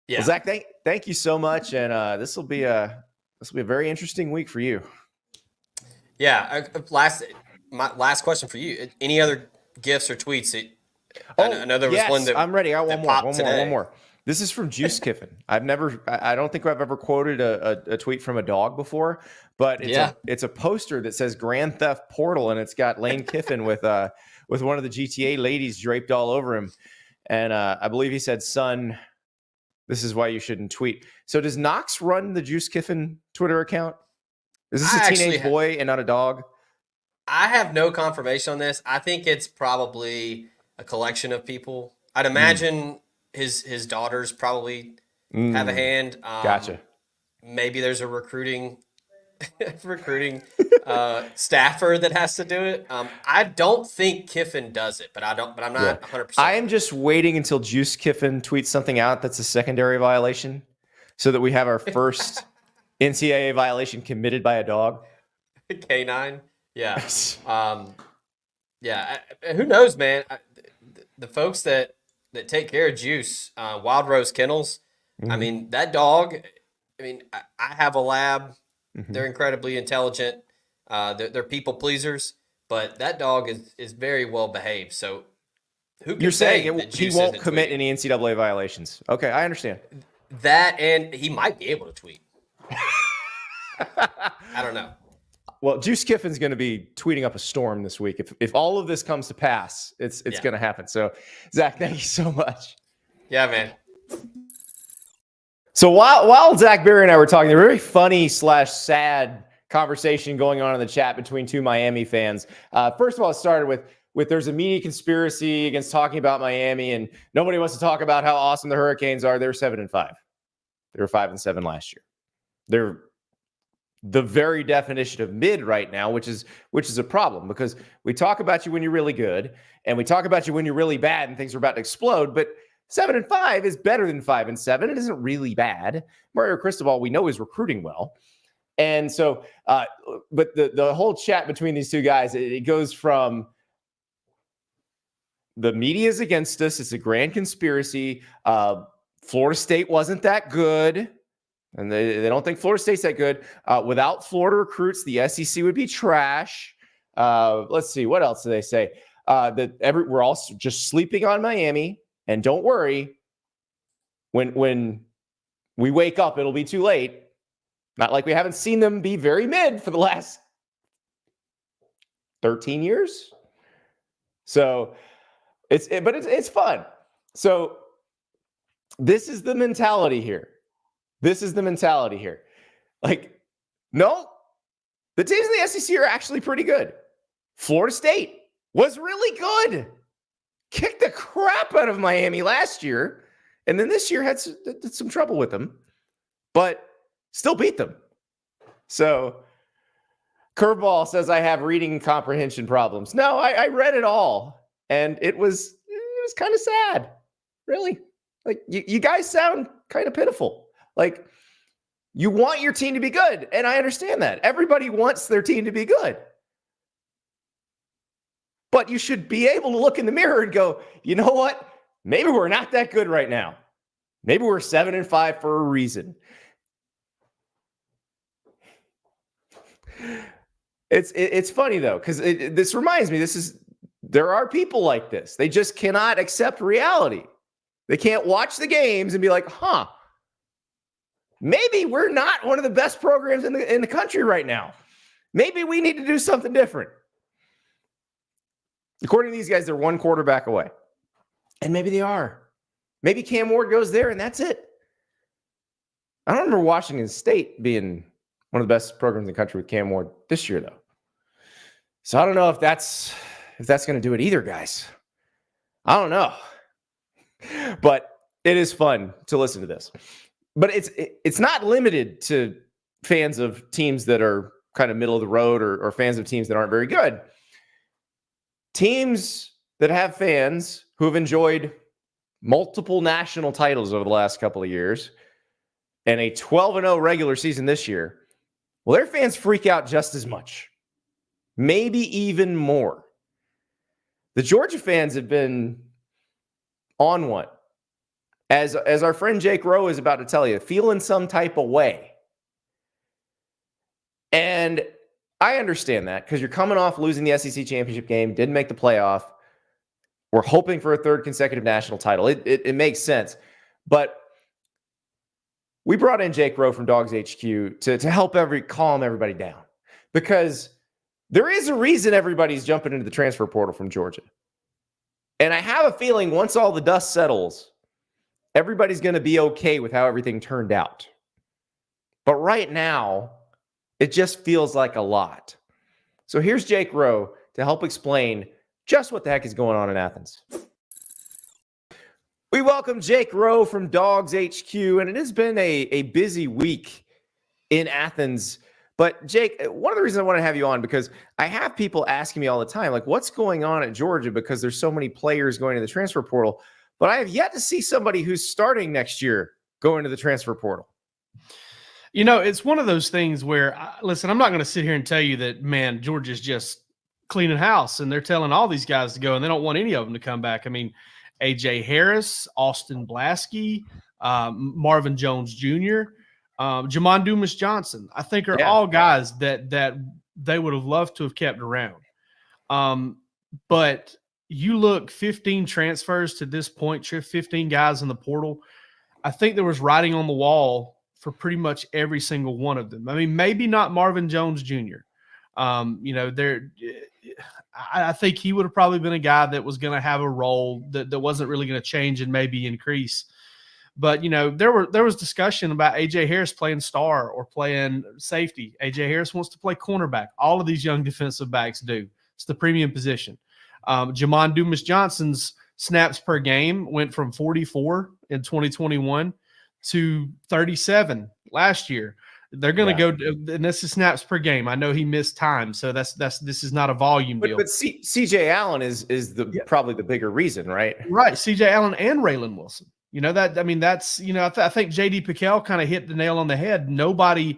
Speaker 2: Yeah.
Speaker 1: Well, Zach, thank you so much. And this will be a very interesting week for you.
Speaker 2: Yeah. My last question for you. Any other gifts or tweets? I know there was one that
Speaker 1: I'm ready. I got one more. This is from Juice Kiffin. I don't think I've ever quoted a tweet from a dog before, but it's a poster that says Grand Theft Portal, and it's got Lane Kiffin with one of the GTA ladies draped all over him. And I believe he said, "Son, this is why you shouldn't tweet." So does Knox run the Juice Kiffin Twitter account? Is this a teenage boy and not a dog?
Speaker 2: I have no confirmation on this. I think it's probably a collection of people. I'd imagine his daughters probably have a hand.
Speaker 1: Gotcha.
Speaker 2: Maybe there's a recruiting staffer that has to do it. I don't think Kiffin does it, but I'm not 100%.
Speaker 1: I am just waiting until Juice Kiffin tweets something out that's a secondary violation so that we have our first NCAA violation committed by a dog.
Speaker 2: K9. Yeah. Who knows, man? The folks that take care of Juice, Wild Rose Kennels. I mean, that dog, I have a lab. They're incredibly intelligent. They're people pleasers, but that dog is very well behaved. So who can say
Speaker 1: he won't commit any NCAA violations? Okay, I understand.
Speaker 2: That, and he might be able to tweet. I don't know.
Speaker 1: Well, Juice Kiffin's going to be tweeting up a storm this week. If all of this comes to pass, it's going to happen. So, Zach, thank you so much.
Speaker 2: Yeah, man.
Speaker 1: So while Zach Berry and I were talking, a very funny / sad conversation going on in the chat between two Miami fans. First of all, it started with there's a media conspiracy against talking about Miami, and nobody wants to talk about how awesome the Hurricanes are. They're 7-5. They were 5-7 last year. They're the very definition of mid right now, which is a problem because we talk about you when you're really good and we talk about you when you're really bad and things are about to explode. But 7-5 is better than 5-7. It isn't really bad. Mario Cristobal, we know, is recruiting well. And so, but the whole chat between these two guys, it goes from the media is against us. It's a grand conspiracy. Florida State wasn't that good. And they don't think Florida State's that good. Without Florida recruits, the SEC would be trash. Let's see. What else do they say? We're all just sleeping on Miami. And don't worry, when we wake up, it'll be too late. Not like we haven't seen them be very mid for the last 13 years. So it's fun. So this is the mentality here. Like, no, the teams in the SEC are actually pretty good. Florida State was really good. Kicked the crap out of Miami last year. And then this year had some trouble with them, but still beat them. So Curveball says I have reading comprehension problems. No, I read it all. And it was kind of sad. Really. Like, you guys sound kind of pitiful. Like, you want your team to be good, and I understand that. Everybody wants their team to be good. But you should be able to look in the mirror and go, you know what? Maybe we're not that good right now. Maybe we're 7-5 for a reason. It's funny, though, because this reminds me, there are people like this. They just cannot accept reality. They can't watch the games and be like, maybe we're not one of the best programs in the country right now. Maybe we need to do something different. According to these guys, they're one quarterback away. And maybe they are. Maybe Cam Ward goes there and that's it. I don't remember Washington State being one of the best programs in the country with Cam Ward this year, though. So I don't know if that's going to do it either, guys. I don't know. But it is fun to listen to this. But it's not limited to fans of teams that are kind of middle of the road or fans of teams that aren't very good. Teams that have fans who have enjoyed multiple national titles over the last couple of years and a 12-0 regular season this year, well, their fans freak out just as much, maybe even more. The Georgia fans have been on one. As our friend Jake Rowe is about to tell you, feeling some type of way. And I understand that because you're coming off losing the SEC championship game, didn't make the playoff. We're hoping for a third consecutive national title. It makes sense. But we brought in Jake Rowe from Dawgs HQ to help calm everybody down. Because there is a reason everybody's jumping into the transfer portal from Georgia. And I have a feeling once all the dust settles, everybody's going to be okay with how everything turned out. But right now, it just feels like a lot. So here's Jake Rowe to help explain just what the heck is going on in Athens. We welcome Jake Rowe from Dawgs HQ, and it has been a busy week in Athens. But Jake, one of the reasons I want to have you on, because I have people asking me all the time, like, what's going on at Georgia? Because there's so many players going to the transfer portal. But I have yet to see somebody who's starting next year go into the transfer portal.
Speaker 3: You know, it's one of those things where, listen, I'm not going to sit here and tell you that, man, Georgia's just cleaning house and they're telling all these guys to go and they don't want any of them to come back. I mean, A.J. Harris, Austin Blaskey, Marvin Jones Jr., Jamon Dumas-Johnson, I think are all guys that they would have loved to have kept around. But you look 15 transfers to this point, 15 guys in the portal. I think there was writing on the wall for pretty much every single one of them. I mean, maybe not Marvin Jones Jr. I think he would have probably been a guy that was going to have a role that wasn't really going to change and maybe increase. But, you know, there was discussion about A.J. Harris playing star or playing safety. A.J. Harris wants to play cornerback. All of these young defensive backs do. It's the premium position. Jamon Dumas-Johnson's snaps per game went from 44 in 2021 to 37 last year. They're going to go, and this is snaps per game. I know he missed time, so this is not a volume deal.
Speaker 1: But CJ Allen is probably the bigger reason, right?
Speaker 3: Right, CJ Allen and Raylan Wilson. You know that. I mean, that's I think JD Piquel kind of hit the nail on the head. Nobody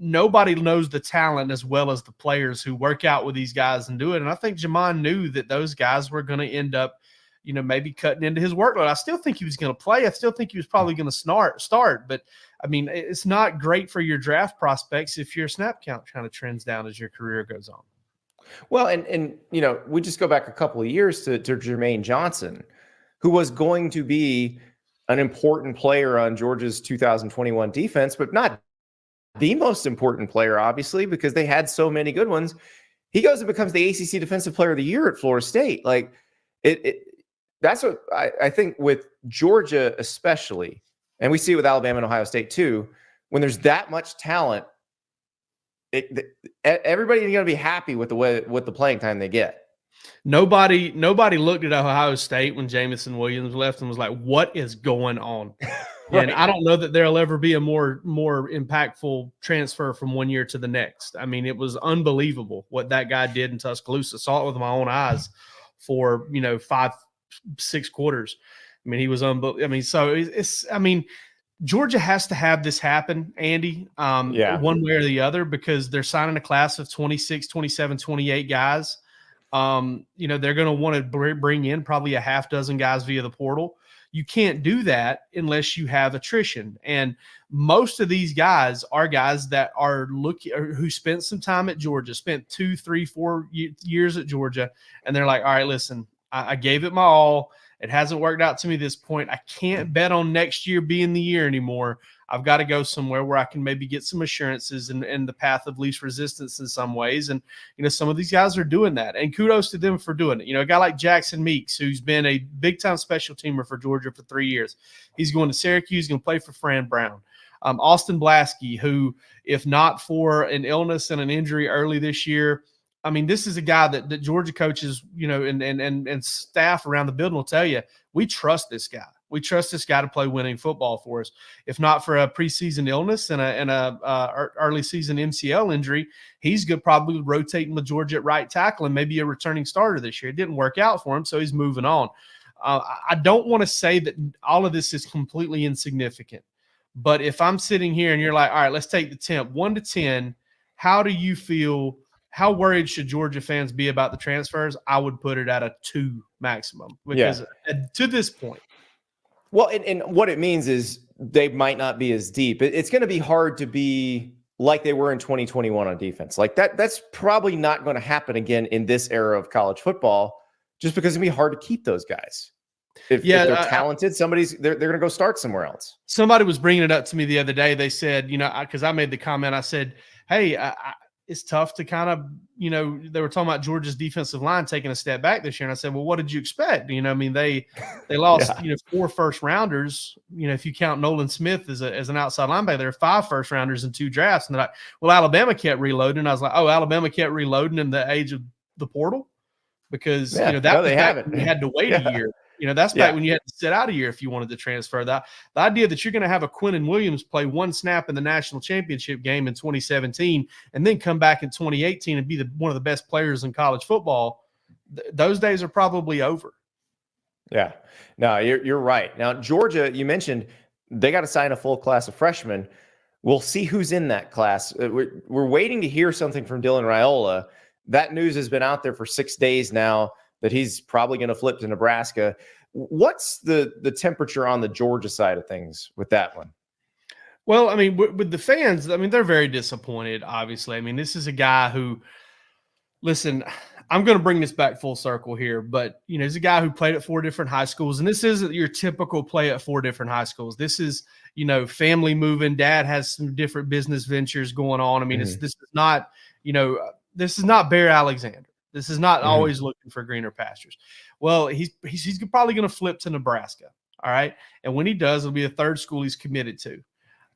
Speaker 3: knows the talent as well as the players who work out with these guys and do it. And I think Jamon knew that those guys were going to end up, maybe cutting into his workload. I still think he was going to play. I still think he was probably going to start. But I mean, it's not great for your draft prospects if your snap count kind of trends down as your career goes on.
Speaker 1: Well, and we just go back a couple of years to Jermaine Johnson, who was going to be an important player on Georgia's 2021 defense, but not the most important player, obviously, because they had so many good ones. He goes and becomes the ACC Defensive Player of the Year at Florida State. Like that's what I think with Georgia especially, and we see it with Alabama and Ohio State too. When there's that much talent, everybody's going to be happy with the playing time they get.
Speaker 3: Nobody looked at Ohio State when Jamison Williams left and was like, "What is going on?" Right. And I don't know that there'll ever be a more impactful transfer from one year to the next. I mean, it was unbelievable what that guy did in Tuscaloosa. Saw it with my own eyes for 5-6 quarters. I mean, he was unbelievable. I mean, so Georgia has to have this happen, Andy, one way or the other, because they're signing a class of 26, 27, 28 guys. They're going to want to bring in probably a half dozen guys via the portal. You can't do that unless you have attrition. And most of these guys are guys that are who spent some time at Georgia, spent 2, 3, 4 years at Georgia. And they're like, all right, listen, I gave it my all. It hasn't worked out to me this point. I can't bet on next year being the year anymore. I've got to go somewhere where I can maybe get some assurances and the path of least resistance in some ways. And, some of these guys are doing that. And kudos to them for doing it. A guy like Jackson Meeks, who's been a big-time special teamer for Georgia for 3 years. He's going to Syracuse, going to play for Fran Brown. Austin Blaskey, who, if not for an illness and an injury early this year, I mean, this is a guy that Georgia coaches, and staff around the building will tell you, we trust this guy. We trust this guy to play winning football for us. If not for a preseason illness and a early season MCL injury, he's probably rotating with Georgia at right tackle and maybe a returning starter this year. It didn't work out for him, so he's moving on. I don't want to say that all of this is completely insignificant, but if I'm sitting here and you're like, all right, let's take the temp 1 to 10, how do you feel? How worried should Georgia fans be about the transfers? I would put it at a 2 maximum because to this point.
Speaker 1: Well, and what it means is they might not be as deep. It's going to be hard to be like they were in 2021 on defense. Like that's probably not going to happen again in this era of college football, just because it's going to be hard to keep those guys. If they're talented, they're going to go start somewhere else.
Speaker 3: Somebody was bringing it up to me the other day. They said, because I made the comment, I said, hey, it's tough to kind of, they were talking about Georgia's defensive line taking a step back this year. And I said, well, what did you expect? They lost, 4 first rounders. If you count Nolan Smith as an outside linebacker, there are 5 first rounders in 2 drafts. And they're like, well, Alabama kept reloading. And I was like, oh, Alabama kept reloading in the age of the portal because, they had to wait a year. That's back when you had to sit out a year if you wanted to transfer. The idea that you're going to have a Quinnen Williams play 1 snap in the national championship game in 2017 and then come back in 2018 and be one of the best players in college football, those days are probably over.
Speaker 1: Yeah. No, you're right. Now, Georgia, you mentioned they got to sign a full class of freshmen. We'll see who's in that class. We're waiting to hear something from Dylan Raiola. That news has been out there for 6 days now, that he's probably going to flip to Nebraska. What's the temperature on the Georgia side of things with that one?
Speaker 3: Well, I mean, with the fans, I mean, they're very disappointed, obviously. I mean, this is a guy who, listen, I'm going to bring this back full circle here, but, he's a guy who played at 4 different high schools, and this isn't your typical play at 4 different high schools. This is, family moving. Dad has some different business ventures going on. I mean, this is not, this is not Bear Alexander. This is not always looking for greener pastures. Well, he's probably going to flip to Nebraska. All right. And when he does, it'll be the 3rd school he's committed to.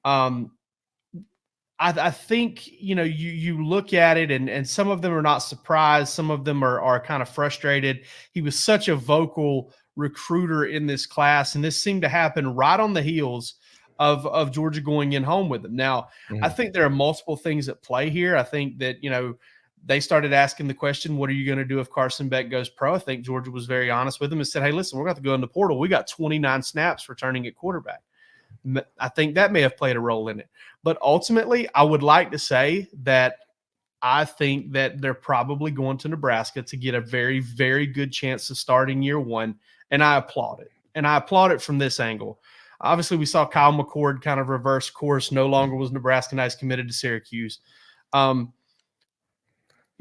Speaker 3: I think, you look at it and some of them are not surprised. Some of them are kind of frustrated. He was such a vocal recruiter in this class. And this seemed to happen right on the heels of Georgia going in home with him. Now, I
Speaker 1: Mhm.
Speaker 3: think there are multiple things at play here. I think that, they started asking the question, what are you going to do if Carson Beck goes pro? I think Georgia was very honest with him and said, hey, listen, we're going to have to go in the portal. We got 29 snaps returning at quarterback. I think that may have played a role in it. But ultimately, I would like to say that I think that they're probably going to Nebraska to get a very, very good chance of starting year one. And I applaud it. And I applaud it from this angle. Obviously, we saw Kyle McCord kind of reverse course. No longer was Nebraska nice, committed to Syracuse.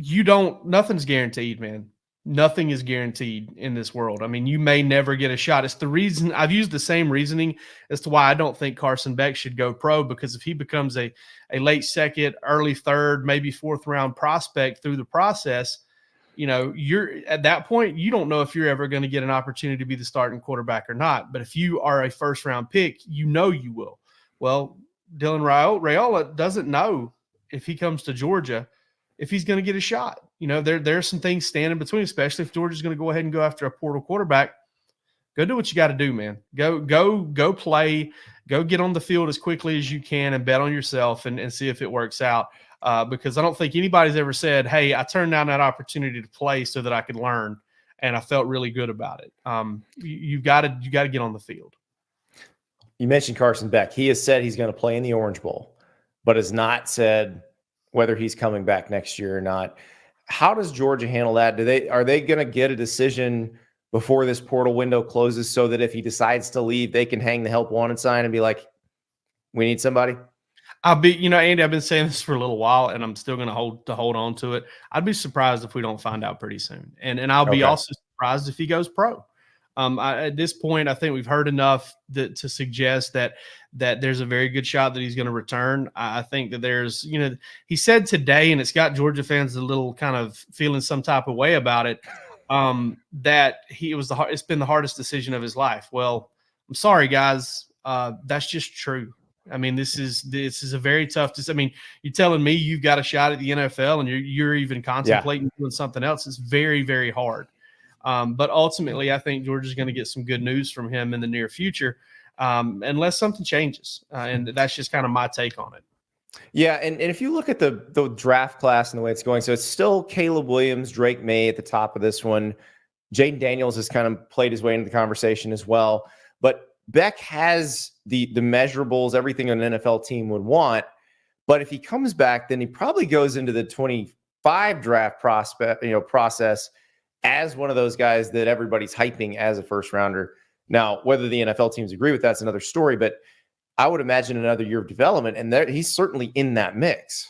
Speaker 3: Nothing's guaranteed, man. Nothing is guaranteed in this world. I mean, you may never get a shot. It's the reason I've used the same reasoning as to why I don't think Carson Beck should go pro, because if he becomes a late second, early third, maybe fourth round prospect through the process, you're at that point, you don't know if you're ever going to get an opportunity to be the starting quarterback or not. But if you are a first round pick, you will. Well, Dylan Raiola doesn't know if he comes to Georgia if he's going to get a shot. There's some things standing between, especially if Georgia's going to go ahead and go after a portal quarterback. Go do what you got to do, man. Go play. Go get on the field as quickly as you can and bet on yourself and see if it works out. Because I don't think anybody's ever said, hey, I turned down that opportunity to play so that I could learn, and I felt really good about it. You got to get on the field.
Speaker 1: You mentioned Carson Beck. He has said he's going to play in the Orange Bowl, but has not said whether he's coming back next year or not. How does Georgia handle that? Are they going to get a decision before this portal window closes so that if he decides to leave, they can hang the help wanted sign and be like, we need somebody?
Speaker 3: Andy, I've been saying this for a little while, and I'm still going to hold on to it. I'd be surprised if we don't find out pretty soon. And I'll be also surprised if he goes pro. At this point, I think we've heard enough to suggest that there's a very good shot that he's going to return. I think that there's, he said today, and it's got Georgia fans a little kind of feeling some type of way about it, that it's been the hardest decision of his life. Well, I'm sorry, guys. That's just true. I mean, this is a very tough decision. I mean, you're telling me you've got a shot at the NFL and you're even contemplating doing something else. It's very, very hard. But ultimately, I think Georgia's going to get some good news from him in the near future, unless something changes. And that's just kind of my take on it.
Speaker 1: Yeah, and if you look at the draft class and the way it's going, so it's still Caleb Williams, Drake May at the top of this one. Jaden Daniels has kind of played his way into the conversation as well. But Beck has the measurables, everything an NFL team would want. But if he comes back, then he probably goes into the 25 draft process as one of those guys that everybody's hyping as a first rounder. Now, whether the NFL teams agree with that's another story, but I would imagine another year of development, and he's certainly in that mix.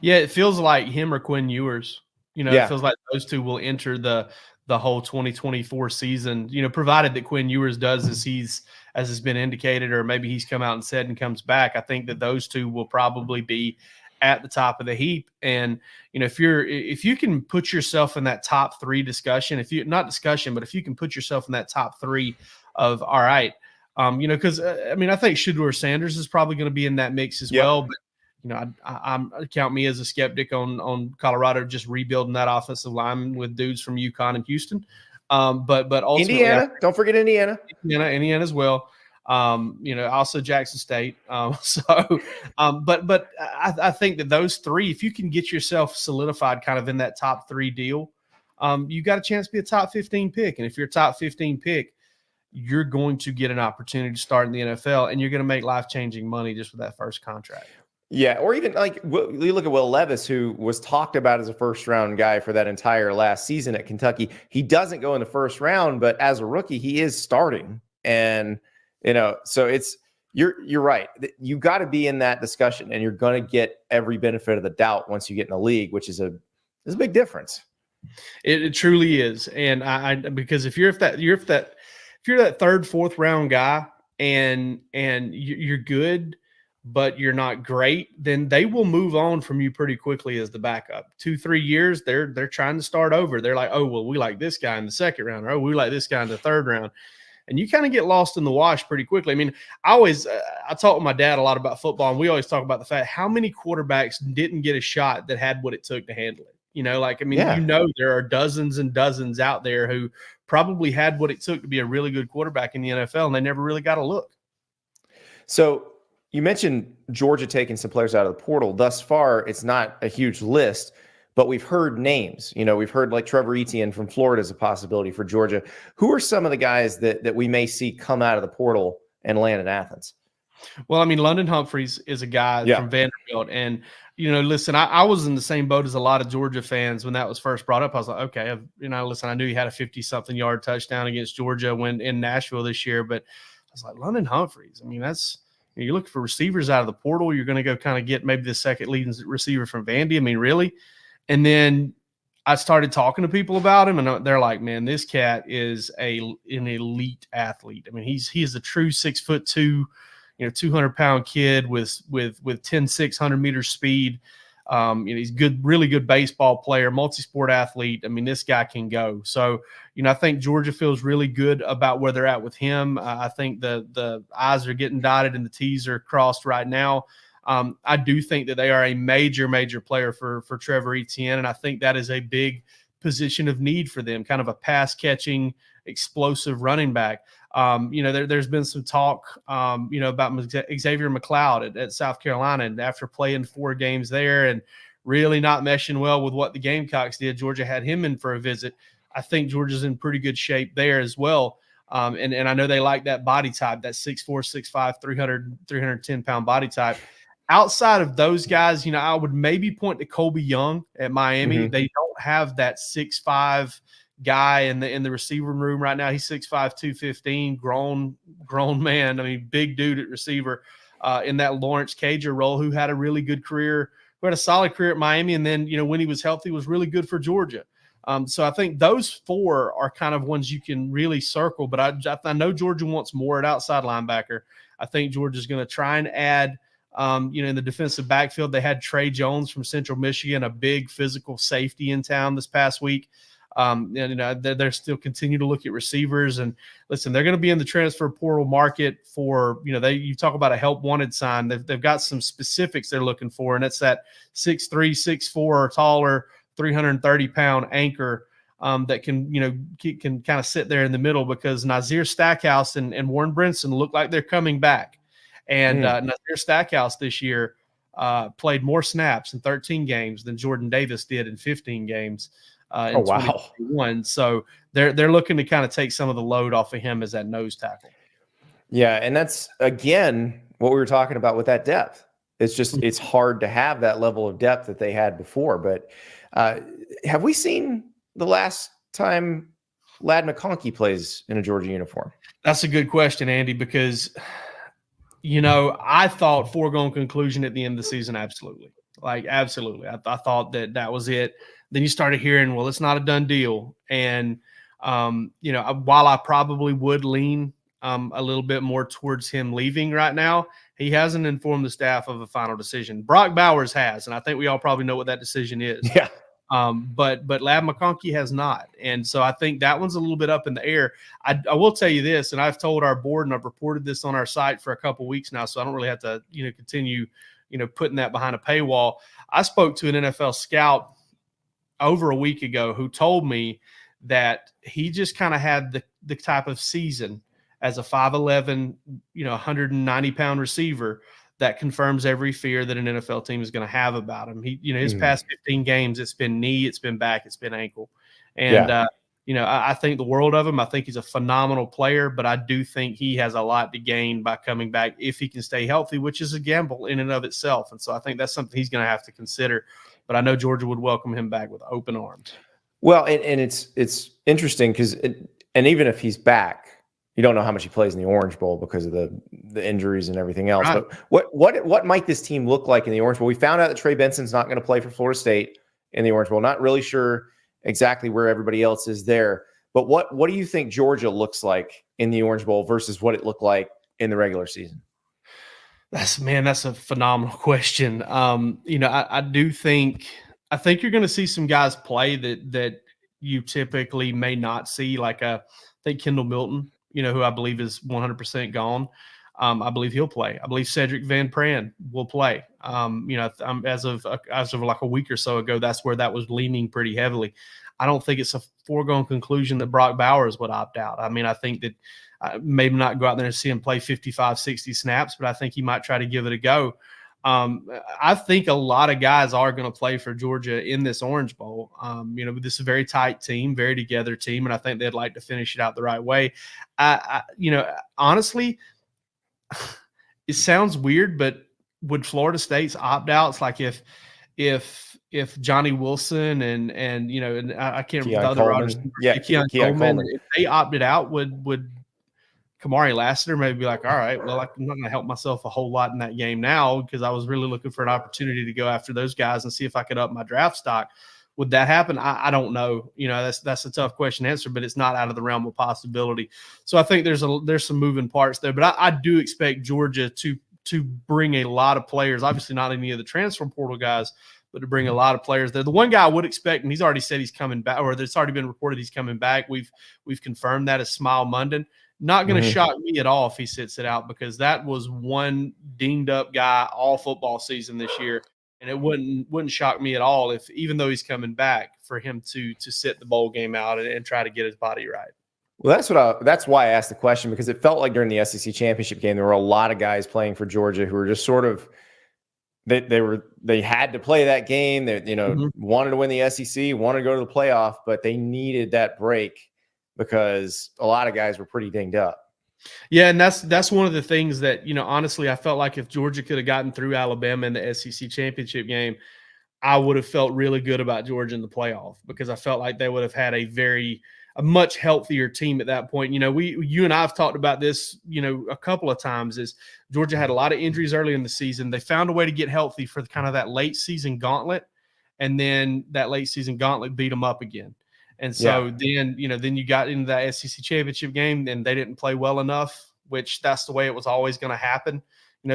Speaker 3: Yeah, it feels like him or Quinn Ewers. It feels like those two will enter the whole 2024 season, provided that Quinn Ewers does as has been indicated, or maybe he's come out and said and comes back. I think that those two will probably be at the top of the heap. And, if you can put yourself in that top three discussion, if you can put yourself in that top three of, all right, because I think Shedeur Sanders is probably going to be in that mix as well. But I count me as a skeptic on Colorado just rebuilding that offensive line with dudes from UConn and Houston. But ultimately,
Speaker 1: Indiana, don't forget Indiana
Speaker 3: as well. Also Jackson State. But I think that those three, if you can get yourself solidified kind of in that top three deal, you got a chance to be a top 15 pick. And if you're a top 15 pick, you're going to get an opportunity to start in the NFL, and you're going to make life-changing money just with that first contract.
Speaker 1: Yeah, or even like you look at Will Levis, who was talked about as a first-round guy for that entire last season at Kentucky. He doesn't go in the first round, but as a rookie, he is starting. And, so you're right. You got to be in that discussion, and you're going to get every benefit of the doubt once you get in the league, which is a big difference.
Speaker 3: It truly is. And because if you're that third, fourth round guy and you're good, but you're not great, then they will move on from you pretty quickly as the backup. 2-3 years, they're trying to start over. They're like, oh, well, we like this guy in the second round, or oh, we like this guy in the third round. And you kind of get lost in the wash pretty quickly. I mean, I talk with my dad a lot about football, and we always talk about the fact how many quarterbacks didn't get a shot that had what it took to handle it. There are dozens and dozens out there who probably had what it took to be a really good quarterback in the NFL, and they never really got a look.
Speaker 1: So you mentioned Georgia taking some players out of the portal. Thus far, it's not a huge list, but we've heard names. We've heard like Trevor Etienne from Florida as a possibility for Georgia. Who are some of the guys that we may see come out of the portal and land in Athens?
Speaker 3: Well, I mean, London Humphreys is a guy from Vanderbilt. And, listen, I was in the same boat as a lot of Georgia fans when that was first brought up. I was like, okay, listen, I knew he had a 50-something yard touchdown against Georgia when in Nashville this year. But I was like, London Humphreys. I mean, you're looking for receivers out of the portal. You're going to go kind of get maybe the second leading receiver from Vandy. I mean, really? And then I started talking to people about him, and they're like, man, this cat is an elite athlete. I mean, he is a true 6'2", 200-pound kid with 600-meter speed. He's really good baseball player, multi-sport athlete. I mean, this guy can go. So, I think Georgia feels really good about where they're at with him. I think the I's are getting dotted and the T's are crossed right now. I do think that they are a major, major player for Trevor Etienne, and I think that is a big position of need for them, kind of a pass-catching, explosive running back. There's been some talk, about Xavier McLeod at South Carolina, and after playing 4 games there and really not meshing well with what the Gamecocks did, Georgia had him in for a visit. I think Georgia's in pretty good shape there as well. And I know they like that body type, that 6'4", 6'5", 310-pound body type. Outside of those guys, I would maybe point to Colby Young at Miami. Mm-hmm. They don't have that 6'5" guy in the receiver room right now. He's 6'5", 215, grown man. I mean, big dude at receiver in that Lawrence Cager role, who had a really good career, who had a solid career at Miami, and then when he was healthy, was really good for Georgia. So I think those 4 are kind of ones you can really circle. But I know Georgia wants more at outside linebacker. I think Georgia's going to try and add. In the defensive backfield, they had Trey Jones from Central Michigan, a big physical safety in town this past week. They're still continue to look at receivers, and listen, they're going to be in the transfer portal market for, you talk about a help wanted sign. They've got some specifics they're looking for, and it's that 6'3", 6'4" or taller, 330-pound anchor that can kind of sit there in the middle, because Nazir Stackhouse and Warren Brinson look like they're coming back. And Nazir Stackhouse this year played more snaps in 13 games than Jordan Davis did in 15 games. In 2021. So they're looking to kind of take some of the load off of him as that nose tackle.
Speaker 1: Yeah, and that's, again, what we were talking about with that depth. It's just it's hard to have that level of depth that they had before. But have we seen the last time Ladd McConkey plays in a Georgia uniform?
Speaker 3: That's a good question, Andy, because – I thought foregone conclusion at the end of the season, absolutely. Absolutely. I thought that was it. Then you started hearing, well, it's not a done deal. And, while I probably would lean a little bit more towards him leaving right now, he hasn't informed the staff of a final decision. Brock Bowers has, and I think we all probably know what that decision is.
Speaker 1: Yeah.
Speaker 3: But Ladd McConkey has not. And so I think that one's a little bit up in the air. I will tell you this, and I've told our board, and I've reported this on our site for a couple of weeks now, so I don't really have to, continue, putting that behind a paywall. I spoke to an NFL scout over a week ago who told me that he just kind of had the type of season as a 5'11", 190-pound receiver that confirms every fear that an NFL team is going to have about him. He, his past 15 games, it's been knee, it's been back, it's been ankle. And, I think the world of him. I think he's a phenomenal player, but I do think he has a lot to gain by coming back if he can stay healthy, which is a gamble in and of itself. And so I think that's something he's going to have to consider. But I know Georgia would welcome him back with open arms.
Speaker 1: Well, and it's interesting because and even if he's back, you don't know how much he plays in the Orange Bowl because of the injuries and everything else. Right. But what might this team look like in the Orange Bowl? We found out that Trey Benson's not going to play for Florida State in the Orange Bowl. Not really sure exactly where everybody else is there. But what do you think Georgia looks like in the Orange Bowl versus what it looked like in the regular season?
Speaker 3: That's a phenomenal question. I think you're going to see some guys play that you typically may not see. I think Kendall Milton, who I believe is 100% gone. I believe he'll play. I believe Cedric Van Pran will play. As of like a week or so ago, that's where that was leaning pretty heavily. I don't think it's a foregone conclusion that Brock Bowers would opt out. I mean, I think maybe not go out there and see him play 55, 60 snaps, but I think he might try to give it a go. I think a lot of guys are going to play for Georgia in this Orange Bowl. This is a very tight team, very together team, and I think they'd like to finish it out the right way. Honestly, it sounds weird, but would Florida State's opt-outs, like if Johnny Wilson and I can't remember the other Rogers, Keon Coleman, if they opted out, would Kamari Lassiter maybe be like, all right, well, I'm not going to help myself a whole lot in that game now because I was really looking for an opportunity to go after those guys and see if I could up my draft stock. Would that happen? I don't know. That's a tough question to answer, but it's not out of the realm of possibility. So I think there's some moving parts there, but I do expect Georgia to bring a lot of players, obviously not any of the transfer portal guys, but to bring a lot of players there. The one guy I would expect, and he's already said he's coming back, or it's already been reported he's coming back. We've confirmed that, is Smile Munden. Not going to shock me at all if he sits it out, because that was one dinged up guy all football season this year. And it wouldn't shock me at all if, even though he's coming back, for him to sit the bowl game out and try to get his body right.
Speaker 1: Well, that's why I asked the question, because it felt like during the SEC championship game, there were a lot of guys playing for Georgia who were just sort of, they had to play that game. They wanted to win the SEC, wanted to go to the playoff, but they needed that break because a lot of guys were pretty dinged up.
Speaker 3: Yeah, and that's one of the things that, honestly, I felt like if Georgia could have gotten through Alabama in the SEC championship game, I would have felt really good about Georgia in the playoff, because I felt like they would have had a much healthier team at that point. You and I have talked about this, a couple of times, is Georgia had a lot of injuries early in the season. They found a way to get healthy for kind of that late season gauntlet, and then that late season gauntlet beat them up again. And so then you got into that SEC championship game and they didn't play well enough, which that's the way it was always going to happen.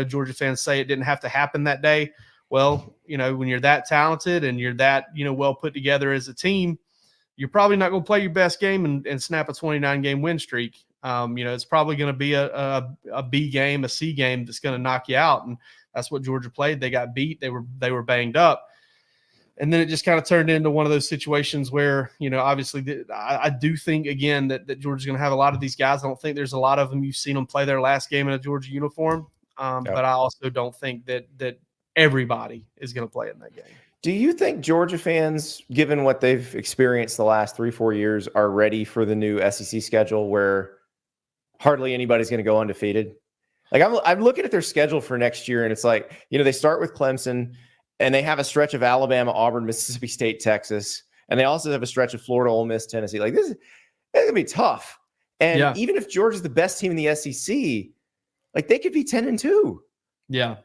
Speaker 3: Georgia fans say it didn't have to happen that day. Well, when you're that talented and you're that, well put together as a team, you're probably not going to play your best game and snap a 29-game win streak. It's probably going to be a B game, a C game that's going to knock you out. And that's what Georgia played. They got beat. They were banged up. And then it just kind of turned into one of those situations where, obviously I do think, again, that Georgia's going to have a lot of these guys. I don't think there's a lot of them you've seen them play their last game in a Georgia uniform. But I also don't think that everybody is going to play in that game.
Speaker 1: Do you think Georgia fans, given what they've experienced the last 3-4 years, are ready for the new SEC schedule where hardly anybody's going to go undefeated? Like, I'm looking at their schedule for next year, and it's like, they start with Clemson, and they have a stretch of Alabama, Auburn, Mississippi State, Texas, and they also have a stretch of Florida, Ole Miss, Tennessee. Like, it's going to be tough. And even if Georgia's the best team in the SEC, like, they could be 10-2.
Speaker 3: Yeah.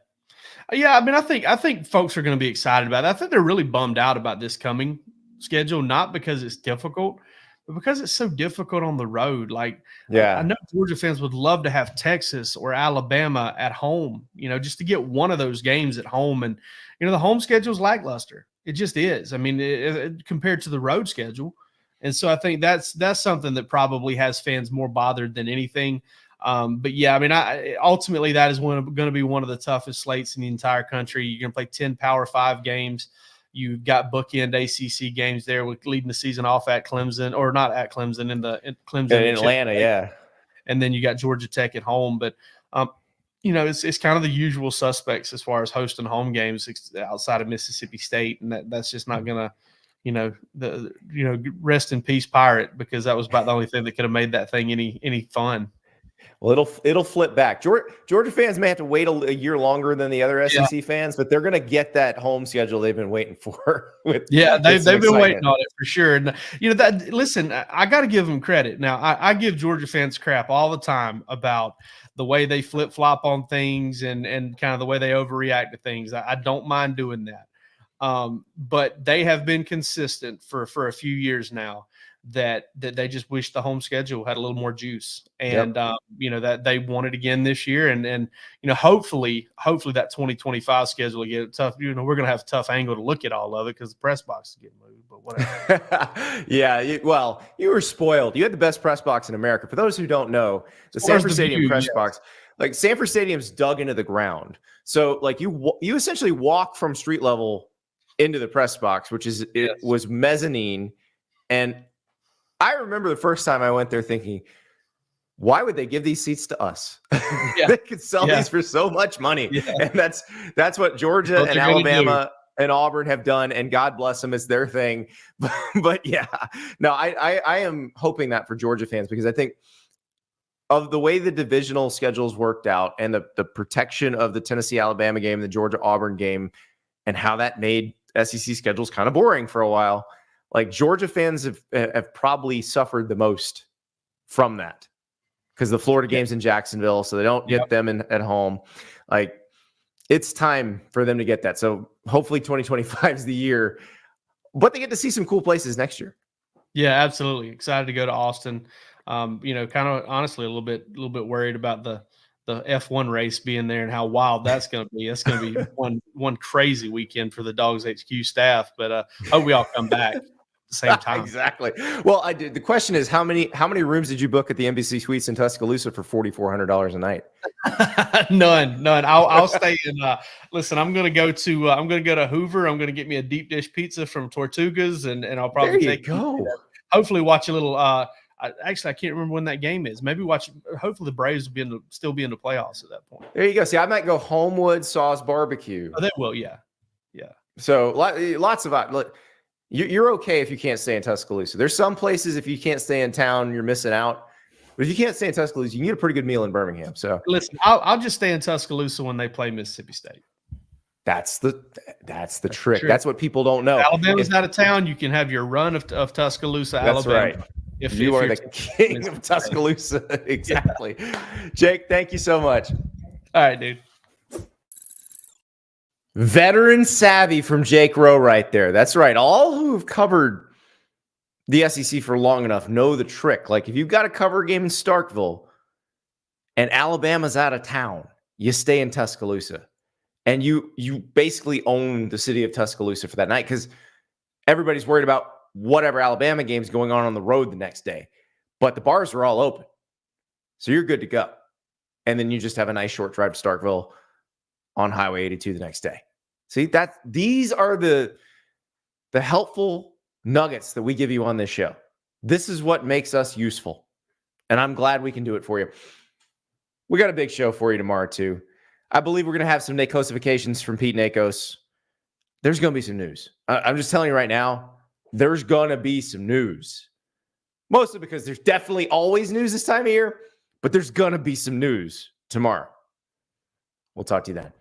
Speaker 3: Yeah, I mean, I think folks are going to be excited about it. I think they're really bummed out about this coming schedule, not because it's difficult, but because it's so difficult on the road. Like, I know Georgia fans would love to have Texas or Alabama at home, just to get one of those games at home. And, the home schedule is lackluster. It just is. I mean, compared to the road schedule. And so I think that's something that probably has fans more bothered than anything. But yeah, I mean, ultimately that is going to be one of the toughest slates in the entire country. You're going to play 10 Power 5 games. You've got bookend ACC games there, with leading the season off at Clemson, or not at Clemson, in Clemson
Speaker 1: in Atlanta, yeah.
Speaker 3: And then you got Georgia Tech at home, but it's kind of the usual suspects as far as hosting home games outside of Mississippi State, and that's just not going to, rest in peace Pirate, because that was about the only thing that could have made that thing any fun.
Speaker 1: Well, it'll flip back. Georgia fans may have to wait a year longer than the other SEC fans, but they're going to get that home schedule they've been waiting for. They've
Speaker 3: been waiting on it for sure. And listen, I got to give them credit. Now, I give Georgia fans crap all the time about the way they flip flop on things and kind of the way they overreact to things. I don't mind doing that, but they have been consistent for a few years now. That they just wish the home schedule had a little more juice, and that they want it again this year, and hopefully that 2025 schedule will get tough. We're going to have a tough angle to look at all of it because the press box is getting moved, but whatever.
Speaker 1: Well, you were spoiled. You had the best press box in America. For those who don't know, the Sanford Stadium press box, like Sanford Stadium's dug into the ground, so like you essentially walk from street level into the press box, which is was mezzanine. And I remember the first time I went there thinking, why would they give these seats to us?
Speaker 3: Yeah.
Speaker 1: They could sell
Speaker 3: Yeah.
Speaker 1: these for so much money.
Speaker 3: Yeah.
Speaker 1: And that's what Georgia
Speaker 3: What
Speaker 1: and
Speaker 3: they're gonna
Speaker 1: Alabama and Auburn have done. And God bless them, it's their thing. But yeah, no, I am hoping that for Georgia fans, because I think of the way the divisional schedules worked out and the protection of the Tennessee-Alabama game, the Georgia-Auburn game, and how that made SEC schedules kind of boring for a while. Like, Georgia fans have probably suffered the most from that, because the Florida game's in Jacksonville, so they don't get them at home. Like, it's time for them to get that. So hopefully 2025 is the year, but they get to see some cool places next year.
Speaker 3: Yeah, absolutely. Excited to go to Austin. Kind of honestly a little bit worried about the F1 race being there and how wild that's going to be. That's going to be one crazy weekend for the Dawgs HQ staff, but hope we all come back at the same time.
Speaker 1: Exactly. Well, I did. The question is, how many rooms did you book at the Embassy Suites in Tuscaloosa for $4,400 a night?
Speaker 3: None. I'll stay in. Listen, I'm gonna go to Hoover. I'm gonna get me a deep dish pizza from Tortugas, and I'll probably hopefully watch a little. Actually, I can't remember when that game is. Maybe watch. Hopefully, the Braves will still be in the playoffs at that point.
Speaker 1: There you go. See, I might go Homewood Sauce Barbecue.
Speaker 3: Oh, they will. Yeah.
Speaker 1: So lots of look. You're okay if you can't stay in Tuscaloosa. There's some places, if you can't stay in town, you're missing out. But if you can't stay in Tuscaloosa, you can get a pretty good meal in Birmingham. So
Speaker 3: listen, I'll just stay in Tuscaloosa when they play Mississippi State.
Speaker 1: That's the trick. That's what people don't know.
Speaker 3: Alabama's out of town. You can have your run of Tuscaloosa,
Speaker 1: that's
Speaker 3: Alabama.
Speaker 1: Right. If you are the king of Tuscaloosa. Exactly. Yeah. Jake, thank you so much.
Speaker 3: All right, dude.
Speaker 1: Veteran savvy from Jake Rowe right there. That's right. All who have covered the SEC for long enough know the trick. Like, if you've got to cover a game in Starkville and Alabama's out of town, you stay in Tuscaloosa. And you basically own the city of Tuscaloosa for that night, because everybody's worried about whatever Alabama game's going on the road the next day. But the bars are all open. So you're good to go. And then you just have a nice short drive to Starkville on Highway 82 the next day. See, these are the helpful nuggets that we give you on this show. This is what makes us useful. And I'm glad we can do it for you. We got a big show for you tomorrow, too. I believe we're going to have some Nakosifications from Pete Nakos. There's going to be some news. I'm just telling you right now, there's going to be some news. Mostly because there's definitely always news this time of year, but there's going to be some news tomorrow. We'll talk to you then.